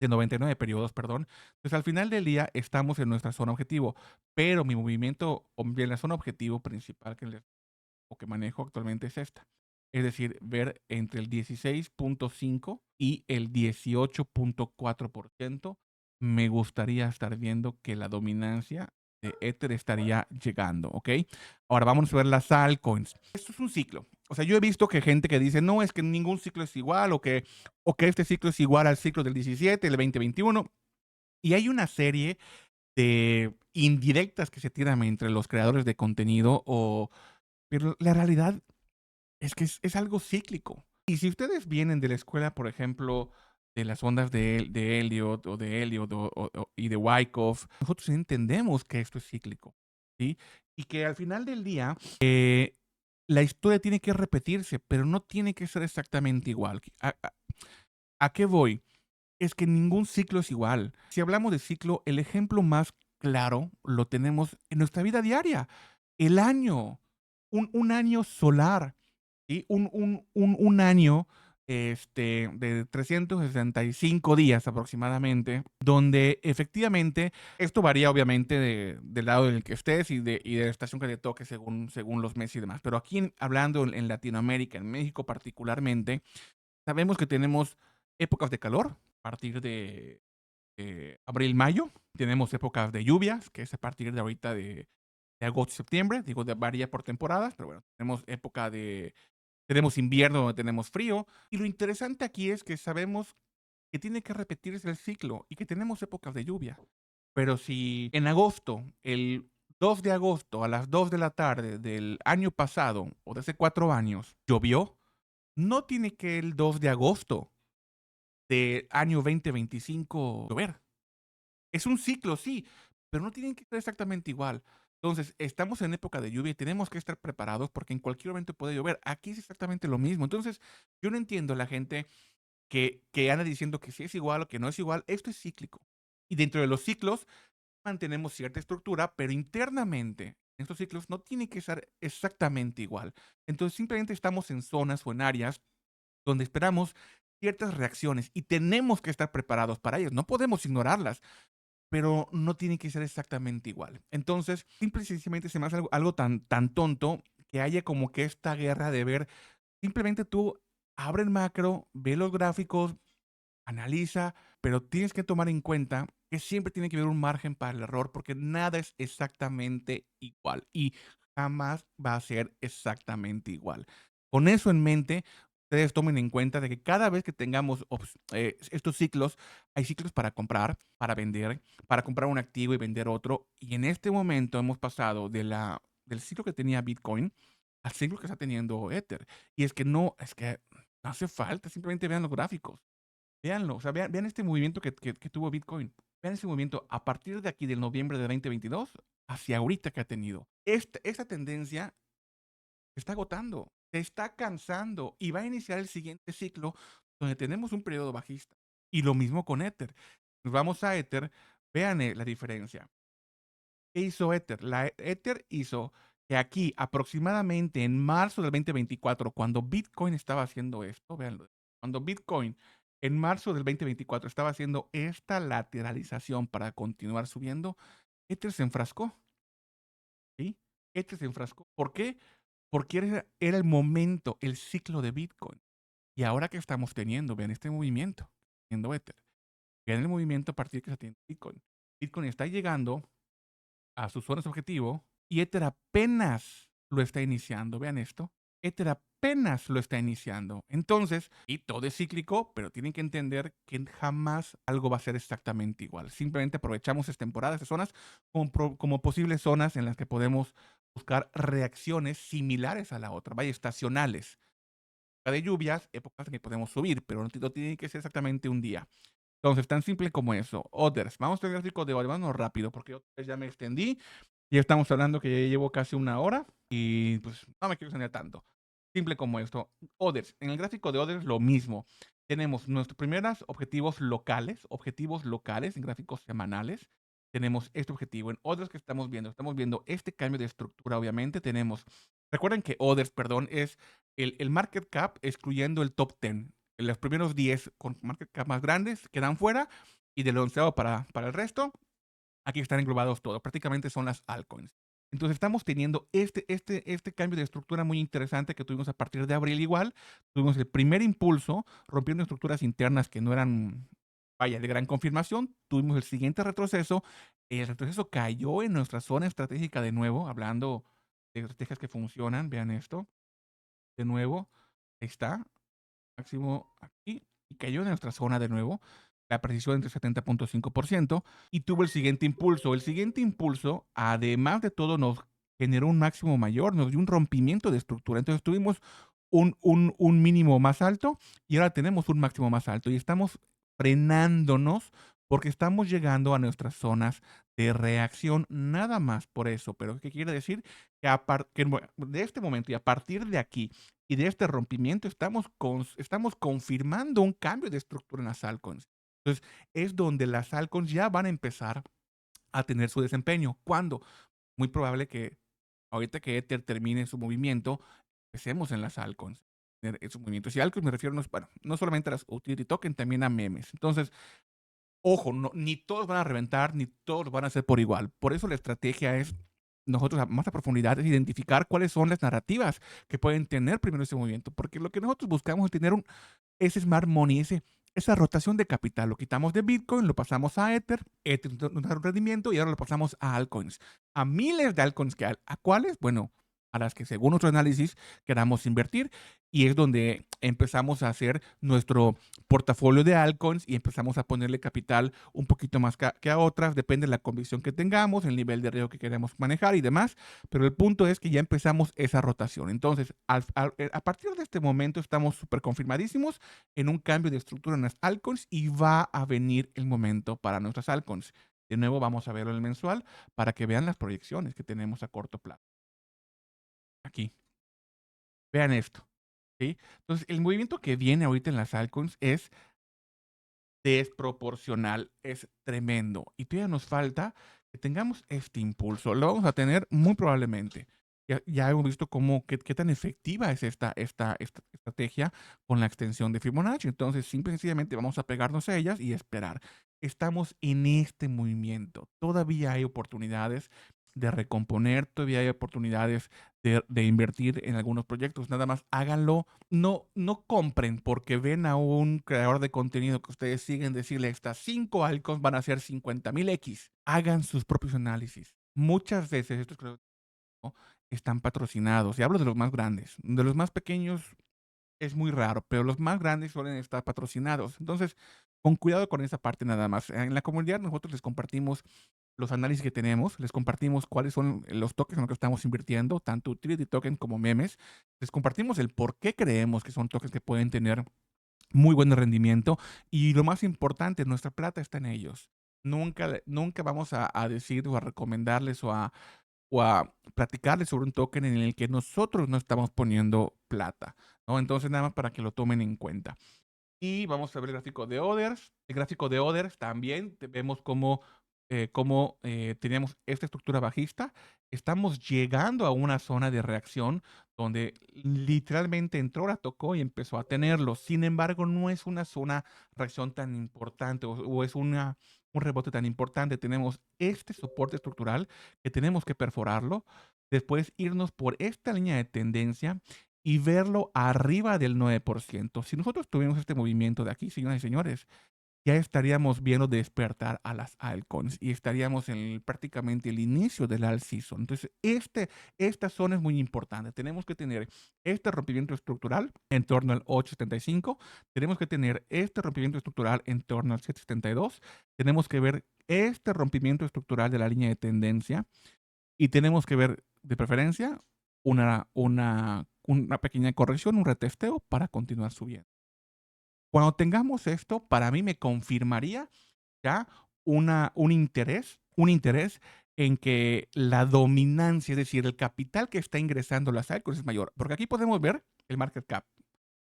de 99 periodos, perdón. Entonces, al final del día estamos en nuestra zona objetivo, pero mi movimiento, o bien la zona objetivo principal que manejo actualmente es esta. Es decir, ver entre el 16.5 y el 18.4%. Me gustaría estar viendo que la dominancia de Ether estaría llegando, ¿ok? Ahora vamos a ver las altcoins. Esto es un ciclo. O sea, yo he visto que gente que dice, no, es que ningún ciclo es igual o que este ciclo es igual al ciclo del 17, el 2021. Y hay una serie de indirectas que se tiran entre los creadores de contenido pero la realidad es que es algo cíclico. Y si ustedes vienen de la escuela, por ejemplo, de las ondas de Elliot o de Elliot y de Wyckoff, nosotros entendemos que esto es cíclico, ¿sí? Y que al final del día, la historia tiene que repetirse, pero no tiene que ser exactamente igual. ¿A qué voy? Es que ningún ciclo es igual. Si hablamos de ciclo, el ejemplo más claro lo tenemos en nuestra vida diaria. El año, un año solar. ¿Sí? Un año de 365 días aproximadamente, donde efectivamente, esto varía obviamente del lado en el que estés y de la estación que te toque según los meses y demás. Pero aquí hablando en Latinoamérica, en México particularmente, sabemos que tenemos épocas de calor a partir de abril, mayo. Tenemos épocas de lluvias, que es a partir de ahorita de agosto, septiembre. Digo, varía por temporadas, pero bueno, tenemos invierno donde tenemos frío. Y lo interesante aquí es que sabemos que tiene que repetirse el ciclo y que tenemos épocas de lluvia. Pero si en agosto, el 2 de agosto a las 2 de la tarde del año pasado o de hace 4 años llovió, no tiene que el 2 de agosto del año 2025 llover. Es un ciclo, sí, pero no tienen que ser exactamente igual. Entonces, estamos en época de lluvia y tenemos que estar preparados porque en cualquier momento puede llover. Aquí es exactamente lo mismo. Entonces, yo no entiendo a la gente que anda diciendo que sí es igual o que no es igual. Esto es cíclico. Y dentro de los ciclos mantenemos cierta estructura, pero internamente estos ciclos no tienen que ser exactamente igual. Entonces, simplemente estamos en zonas o en áreas donde esperamos ciertas reacciones y tenemos que estar preparados para ellas. No podemos ignorarlas, pero no tiene que ser exactamente igual. Entonces, simple y sencillamente se me hace algo tan tonto que haya como que esta guerra de ver, simplemente tú abre el macro, ve los gráficos, analiza, pero tienes que tomar en cuenta que siempre tiene que haber un margen para el error porque nada es exactamente igual. Y jamás va a ser exactamente igual. Con eso en mente, ustedes tomen en cuenta de que cada vez que tengamos estos ciclos, hay ciclos para comprar, para vender, para comprar un activo y vender otro. Y en este momento hemos pasado del ciclo que tenía Bitcoin al ciclo que está teniendo Ether. Y es que no hace falta, simplemente vean los gráficos. Véanlo, o sea, vean este movimiento que tuvo Bitcoin. Vean ese movimiento a partir de aquí, del noviembre de 2022, hacia ahorita que ha tenido. Esta tendencia se está agotando, se está cansando y va a iniciar el siguiente ciclo donde tenemos un periodo bajista. Y lo mismo con Ether. Nos vamos a Ether, vean la diferencia. ¿Qué hizo Ether? Ether hizo que aquí, aproximadamente en marzo del 2024, cuando Bitcoin estaba haciendo esto, véanlo, cuando Bitcoin en marzo del 2024 estaba haciendo esta lateralización para continuar subiendo, Ether se enfrascó, ¿sí? Ether se enfrascó. ¿Por qué? Porque era el momento, el ciclo de Bitcoin. Y ahora que estamos teniendo, vean este movimiento, teniendo Ether, vean el movimiento a partir que está teniendo Bitcoin. Bitcoin está llegando a sus zonas objetivo y Ether apenas lo está iniciando. Vean esto. Ether apenas lo está iniciando. Entonces, y todo es cíclico, pero tienen que entender que jamás algo va a ser exactamente igual. Simplemente aprovechamos estas temporadas, estas zonas, como posibles zonas en las que podemos buscar reacciones similares a la otra, vaya, estacionales. De lluvias, épocas en que podemos subir, pero no tiene que ser exactamente un día. Entonces, tan simple como eso. Others. Vamos al gráfico de hoy. Vámonos rápido porque ya me extendí. Ya estamos hablando que ya llevo casi una hora y pues no me quiero extender tanto. Simple como esto. Others. En el gráfico de Others lo mismo. Tenemos nuestros primeros objetivos locales en gráficos semanales. Tenemos este objetivo. En Others que estamos viendo este cambio de estructura, obviamente. Recuerden que Others, perdón, es el market cap excluyendo el top 10. Los primeros 10 con market cap más grandes quedan fuera y del onceavo para el resto, aquí están englobados todos. Prácticamente son las altcoins. Entonces estamos teniendo este cambio de estructura muy interesante que tuvimos a partir de abril igual. Tuvimos el primer impulso rompiendo estructuras internas que no eran, vaya, de gran confirmación. Tuvimos el siguiente retroceso. El retroceso cayó en nuestra zona estratégica de nuevo, hablando de estrategias que funcionan. Vean esto. De nuevo, ahí está, máximo aquí, y cayó en nuestra zona de nuevo, la precisión entre 70.5% y tuvo el siguiente impulso. El siguiente impulso, además de todo, nos generó un máximo mayor, nos dio un rompimiento de estructura. Entonces tuvimos un mínimo más alto y ahora tenemos un máximo más alto y estamos frenándonos porque estamos llegando a nuestras zonas de reacción, nada más por eso. Pero ¿qué quiere decir? Que de este momento y a partir de aquí y de este rompimiento estamos confirmando un cambio de estructura en las altcoins. Entonces, es donde las altcoins ya van a empezar a tener su desempeño. ¿Cuándo? Muy probable que ahorita que Ether termine su movimiento, empecemos en las altcoins. En esos movimientos. Y altcoins me refiero, bueno, no solamente a las utility token, también a memes. Entonces, ojo, ni todos van a reventar, ni todos van a ser por igual. Por eso la estrategia es, nosotros más a profundidad, es identificar cuáles son las narrativas que pueden tener primero ese movimiento. Porque lo que nosotros buscamos es tener ese smart money, esa rotación de capital. Lo quitamos de Bitcoin, lo pasamos a Ether, Ether nos da un rendimiento y ahora lo pasamos a altcoins. A miles de altcoins ¿a cuáles? Bueno, a las que según nuestro análisis queramos invertir y es donde empezamos a hacer nuestro portafolio de altcoins y empezamos a ponerle capital un poquito más que a otras, depende de la convicción que tengamos, el nivel de riesgo que queremos manejar y demás, pero el punto es que ya empezamos esa rotación. Entonces, a partir de este momento estamos súper confirmadísimos en un cambio de estructura en las altcoins y va a venir el momento para nuestras altcoins. De nuevo, vamos a verlo en el mensual para que vean las proyecciones que tenemos a corto plazo. Aquí, vean esto. ¿Sí? Entonces, el movimiento que viene ahorita en las altcoins es desproporcional, es tremendo. Y todavía nos falta que tengamos este impulso. Lo vamos a tener muy probablemente. Ya hemos visto qué tan efectiva es esta estrategia con la extensión de Fibonacci. Entonces, simple y sencillamente vamos a pegarnos a ellas y esperar. Estamos en este movimiento. Todavía hay oportunidades de recomponer, todavía hay oportunidades de invertir en algunos proyectos. Nada más háganlo. No compren porque ven a un creador de contenido que ustedes siguen decirle estas 5 altcoins van a ser 50,000 X. Hagan sus propios análisis. Muchas veces estos creadores están patrocinados. Y hablo de los más grandes. De los más pequeños es muy raro, pero los más grandes suelen estar patrocinados. Entonces, con cuidado con esa parte nada más. En la comunidad nosotros les compartimos los análisis que tenemos, les compartimos cuáles son los tokens en los que estamos invirtiendo, tanto utility token como memes. Les compartimos el por qué creemos que son tokens que pueden tener muy buen rendimiento y lo más importante, nuestra plata está en ellos. Nunca vamos a decir o a recomendarles o a platicarles sobre un token en el que nosotros no estamos poniendo plata, ¿no? Entonces, nada más para que lo tomen en cuenta. Y vamos a ver el gráfico de orders. El gráfico de orders también vemos cómo teníamos esta estructura bajista. Estamos llegando a una zona de reacción donde literalmente entró, la tocó y empezó a tenerlo. Sin embargo, no es una zona reacción tan importante o es un rebote tan importante. Tenemos este soporte estructural que tenemos que perforarlo. Después irnos por esta línea de tendencia y verlo arriba del 9%. Si nosotros tuvimos este movimiento de aquí, señoras y señores, ya estaríamos viendo despertar a las altcoins y estaríamos en prácticamente el inicio del alt season. Entonces, esta zona es muy importante. Tenemos que tener este rompimiento estructural en torno al 8.75. Tenemos que tener este rompimiento estructural en torno al 7.72. Tenemos que ver este rompimiento estructural de la línea de tendencia y tenemos que ver, de preferencia, una pequeña corrección, un retesteo para continuar subiendo. Cuando tengamos esto, para mí me confirmaría ya un interés en que la dominancia, es decir, el capital que está ingresando las altcoins es mayor. Porque aquí podemos ver el market cap,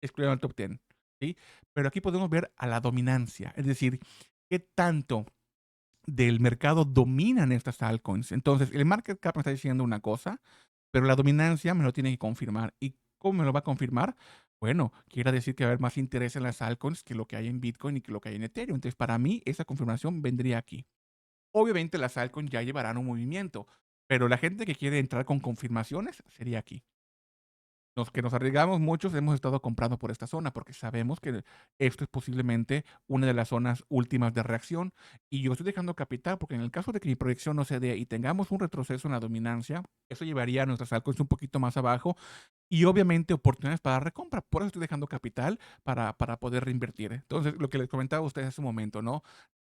excluyendo el top 10, ¿sí? Pero aquí podemos ver a la dominancia, es decir, qué tanto del mercado dominan estas altcoins. Entonces, el market cap me está diciendo una cosa, pero la dominancia me lo tiene que confirmar. ¿Y cómo me lo va a confirmar? Bueno, quiere decir que va a haber más interés en las altcoins que lo que hay en Bitcoin y que lo que hay en Ethereum. Entonces, para mí, esa confirmación vendría aquí. Obviamente, las altcoins ya llevarán un movimiento, pero la gente que quiere entrar con confirmaciones sería aquí. Los que nos arriesgamos muchos hemos estado comprando por esta zona porque sabemos que esto es posiblemente una de las zonas últimas de reacción y yo estoy dejando capital porque en el caso de que mi proyección no se dé y tengamos un retroceso en la dominancia, eso llevaría a nuestras altcoins un poquito más abajo y obviamente oportunidades para recompra. Por eso estoy dejando capital para poder reinvertir. Entonces, lo que les comentaba a ustedes hace un momento, ¿no?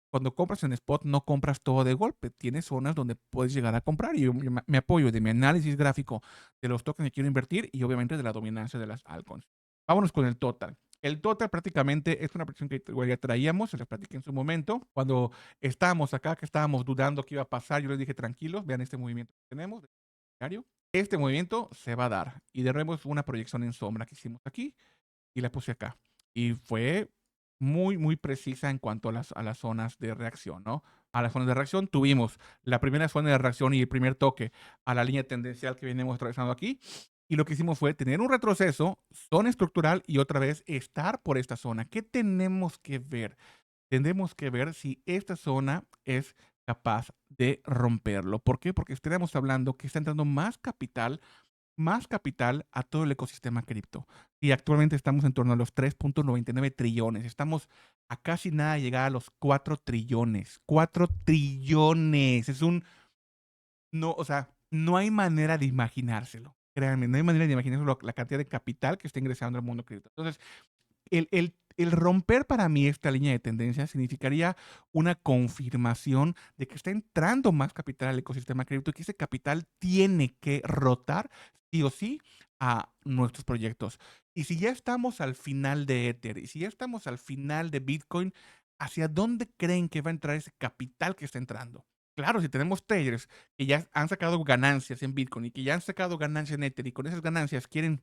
Cuando compras en spot, no compras todo de golpe. Tienes zonas donde puedes llegar a comprar y yo me apoyo de mi análisis gráfico de los tokens que quiero invertir y obviamente de la dominancia de las altcoins. Vámonos con el total. El total prácticamente es una predicción que igual ya traíamos, se les platiqué en su momento. Cuando estábamos acá, que estábamos dudando qué iba a pasar, yo les dije tranquilos, vean este movimiento que tenemos diario. Este movimiento se va a dar y de nuevo es una proyección en sombra que hicimos aquí y la puse acá. Y fue muy, muy precisa en cuanto a las zonas de reacción, ¿no? A las zonas de reacción tuvimos la primera zona de reacción y el primer toque a la línea tendencial que venimos atravesando aquí. Y lo que hicimos fue tener un retroceso, zona estructural y otra vez estar por esta zona. ¿Qué tenemos que ver? Tenemos que ver si esta zona es capaz de romperlo. ¿Por qué? Porque estaríamos hablando que está entrando más capital a todo el ecosistema cripto. Y actualmente estamos en torno a los 3.99 trillones. Estamos a casi nada de llegar a los 4 trillones. 4 trillones. No, o sea, no hay manera de imaginárselo. Créanme, no hay manera de imaginárselo la cantidad de capital que está ingresando al mundo cripto. Entonces, el romper para mí esta línea de tendencia significaría una confirmación de que está entrando más capital al ecosistema cripto y que ese capital tiene que rotar sí o sí a nuestros proyectos. Y si ya estamos al final de Ether y si ya estamos al final de Bitcoin, ¿hacia dónde creen que va a entrar ese capital que está entrando? Claro, si tenemos traders que ya han sacado ganancias en Bitcoin y que ya han sacado ganancias en Ether y con esas ganancias quieren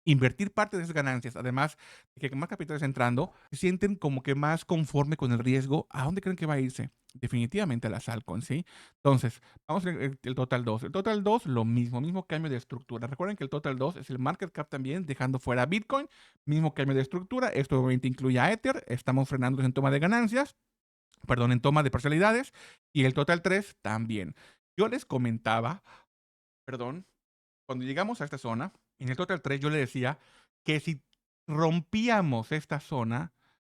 invertir parte de esas ganancias, además de que más capital está entrando, se sienten como que más conforme con el riesgo. ¿A dónde creen que va a irse? Definitivamente a las altcoins, ¿sí? Entonces, vamos a ver el total 2. El total 2, lo mismo cambio de estructura. Recuerden que el total 2 es el market cap también, dejando fuera Bitcoin, mismo cambio de estructura. Esto obviamente incluye a Ether. Estamos frenando en toma de ganancias, perdón, en toma de parcialidades. Y el total 3 también. Yo les comentaba, perdón, cuando llegamos a esta zona, en el total 3 yo le decía que si rompíamos esta zona,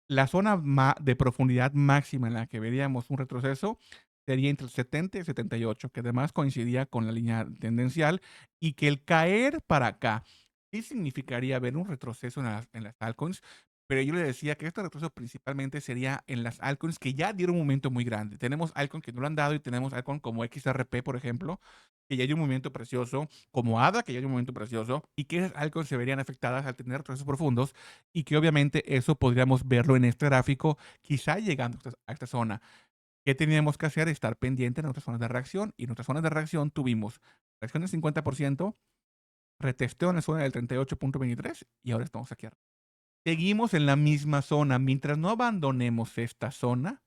la zona de profundidad máxima en la que veríamos un retroceso sería entre el 70 y 78, que además coincidía con la línea tendencial, y que el caer para acá sí significaría ver un retroceso en las altcoins, pero yo le decía que este retroceso principalmente sería en las altcoins que ya dieron un momento muy grande. Tenemos altcoins que no lo han dado y tenemos altcoins como XRP, por ejemplo, que ya hay un movimiento precioso, como ADA, que ya hay un movimiento precioso, y que esas altcoins se verían afectadas al tener retrocesos profundos, y que obviamente eso podríamos verlo en este gráfico, quizá llegando a esta zona. ¿Qué teníamos que hacer? Estar pendiente de nuestras zonas de reacción, y en nuestras zonas de reacción tuvimos reacción del 50%, retesteo en la zona del 38.23 y ahora estamos aquí arriba. Seguimos en la misma zona. Mientras no abandonemos esta zona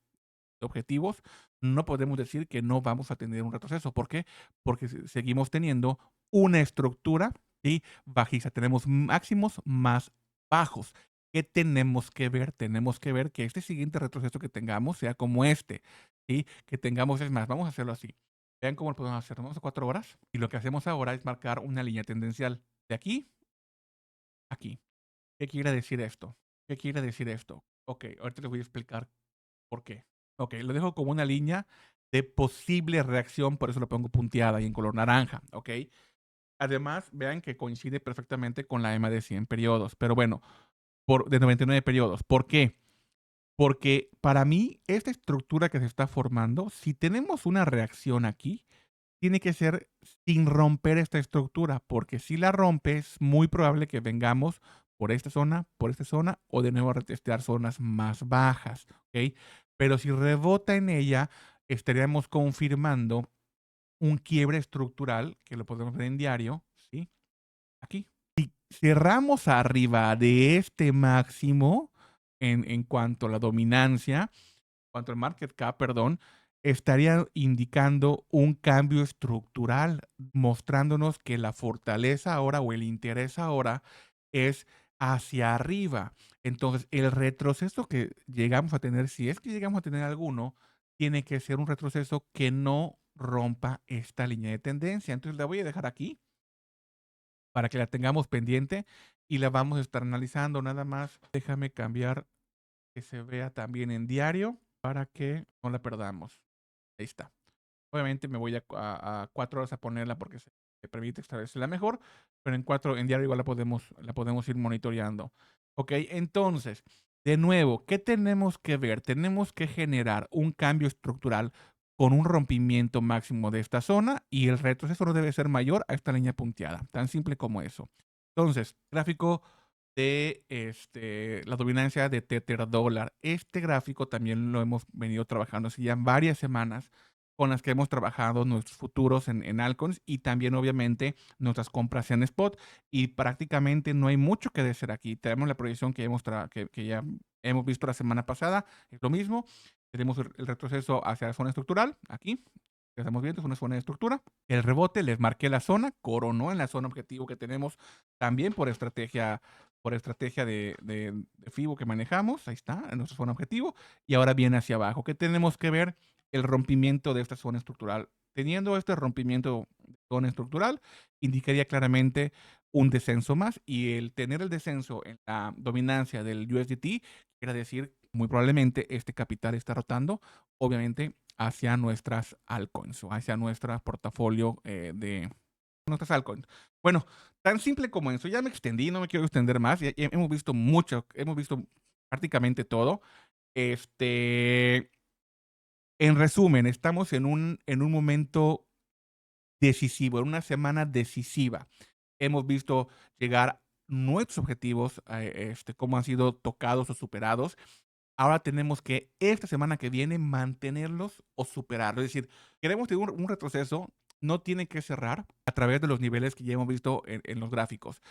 de objetivos, no podemos decir que no vamos a tener un retroceso. ¿Por qué? Porque seguimos teniendo una estructura, ¿sí?, bajista. Tenemos máximos más bajos. ¿Qué tenemos que ver? Tenemos que ver que este siguiente retroceso que tengamos sea como este, ¿sí? Que tengamos, es más, vamos a hacerlo así. Vean cómo lo podemos hacer. Vamos a 4 horas y lo que hacemos ahora es marcar una línea tendencial de aquí a aquí. ¿Qué quiere decir esto? ¿Qué quiere decir esto? Ok, ahorita les voy a explicar por qué. Ok, lo dejo como una línea de posible reacción, por eso lo pongo punteada y en color naranja, ¿ok? Además, vean que coincide perfectamente con la EMA de 100 periodos, pero bueno, de 99 periodos. ¿Por qué? Porque para mí, esta estructura que se está formando, si tenemos una reacción aquí, tiene que ser sin romper esta estructura, porque si la rompe es muy probable que vengamos por esta zona o de nuevo a retestear zonas más bajas, ¿ok? Pero si rebota en ella, estaríamos confirmando un quiebre estructural, que lo podemos ver en diario, ¿sí? Aquí. Cerramos arriba de este máximo en cuanto a la dominancia, cuanto al market cap, perdón, estaría indicando un cambio estructural, mostrándonos que la fortaleza ahora o el interés ahora es hacia arriba. Entonces, el retroceso que llegamos a tener, si es que llegamos a tener alguno, tiene que ser un retroceso que no rompa esta línea de tendencia. Entonces, la voy a dejar aquí para que la tengamos pendiente y la vamos a estar analizando. Nada más, déjame cambiar que se vea también en diario para que no la perdamos. Ahí está. Obviamente me voy a 4 horas a ponerla porque se permite extraerse mejor, pero en diario igual la podemos ir monitoreando. Ok, entonces, de nuevo, ¿qué tenemos que ver? Tenemos que generar un cambio estructural con un rompimiento máximo de esta zona y el retroceso no debe ser mayor a esta línea punteada. Tan simple como eso. Entonces, gráfico de la dominancia de Tether dólar. Este gráfico también lo hemos venido trabajando hace ya varias semanas con las que hemos trabajado nuestros futuros en altcoins y también obviamente nuestras compras en spot y prácticamente no hay mucho que decir aquí. Tenemos la proyección que ya hemos visto la semana pasada, es lo mismo. Tenemos el retroceso hacia la zona estructural, aquí, que estamos viendo, es una zona de estructura. El rebote, les marqué la zona, coronó en la zona objetivo que tenemos también por estrategia de FIBO que manejamos, ahí está, en nuestra zona objetivo, y ahora viene hacia abajo. ¿Qué tenemos que ver? El rompimiento de esta zona estructural. Teniendo este rompimiento de zona estructural, indicaría claramente un descenso más, y el tener el descenso en la dominancia del USDT, quiere decir, muy probablemente este capital está rotando, obviamente, hacia nuestras altcoins o hacia nuestro portafolio de nuestras altcoins. Bueno, tan simple como eso. Ya me extendí, no me quiero extender más. Ya hemos visto mucho, hemos visto prácticamente todo. En resumen, estamos en un momento decisivo, en una semana decisiva. Hemos visto llegar nuestros objetivos, cómo han sido tocados o superados. Ahora tenemos que esta semana que viene mantenerlos o superarlos. Es decir, queremos tener un retroceso, no tiene que cerrar a través de los niveles que ya hemos visto en los gráficos.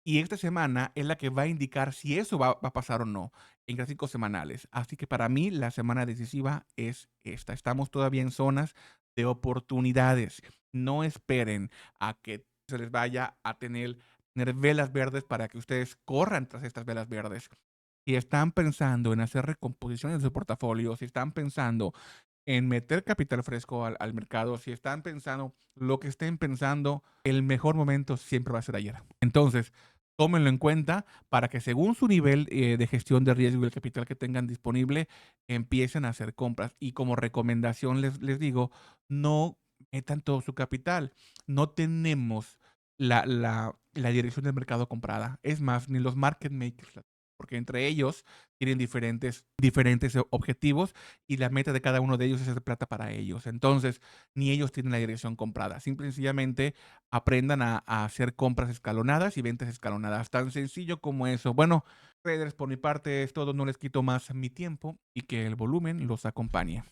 Y esta semana es la que va a indicar si eso va a pasar o no en gráficos semanales. Así que para mí la semana decisiva es esta. Estamos todavía en zonas de oportunidades. No esperen a que se les vaya a tener velas verdes para que ustedes corran tras estas velas verdes. Si están pensando en hacer recomposiciones de su portafolio, si están pensando en meter capital fresco al mercado, si están pensando lo que estén pensando, el mejor momento siempre va a ser ayer. Entonces, Tómenlo en cuenta para que según su nivel de gestión de riesgo y el capital que tengan disponible, empiecen a hacer compras. Y como recomendación les digo, no metan todo su capital. No tenemos la dirección del mercado comprada. Es más, ni los market makers, porque entre ellos tienen diferentes objetivos y la meta de cada uno de ellos es hacer plata para ellos. Entonces, ni ellos tienen la dirección comprada. Simple y sencillamente aprendan a hacer compras escalonadas y ventas escalonadas. Tan sencillo como eso. Bueno, traders, por mi parte es todo. No les quito más mi tiempo y que el volumen los acompañe.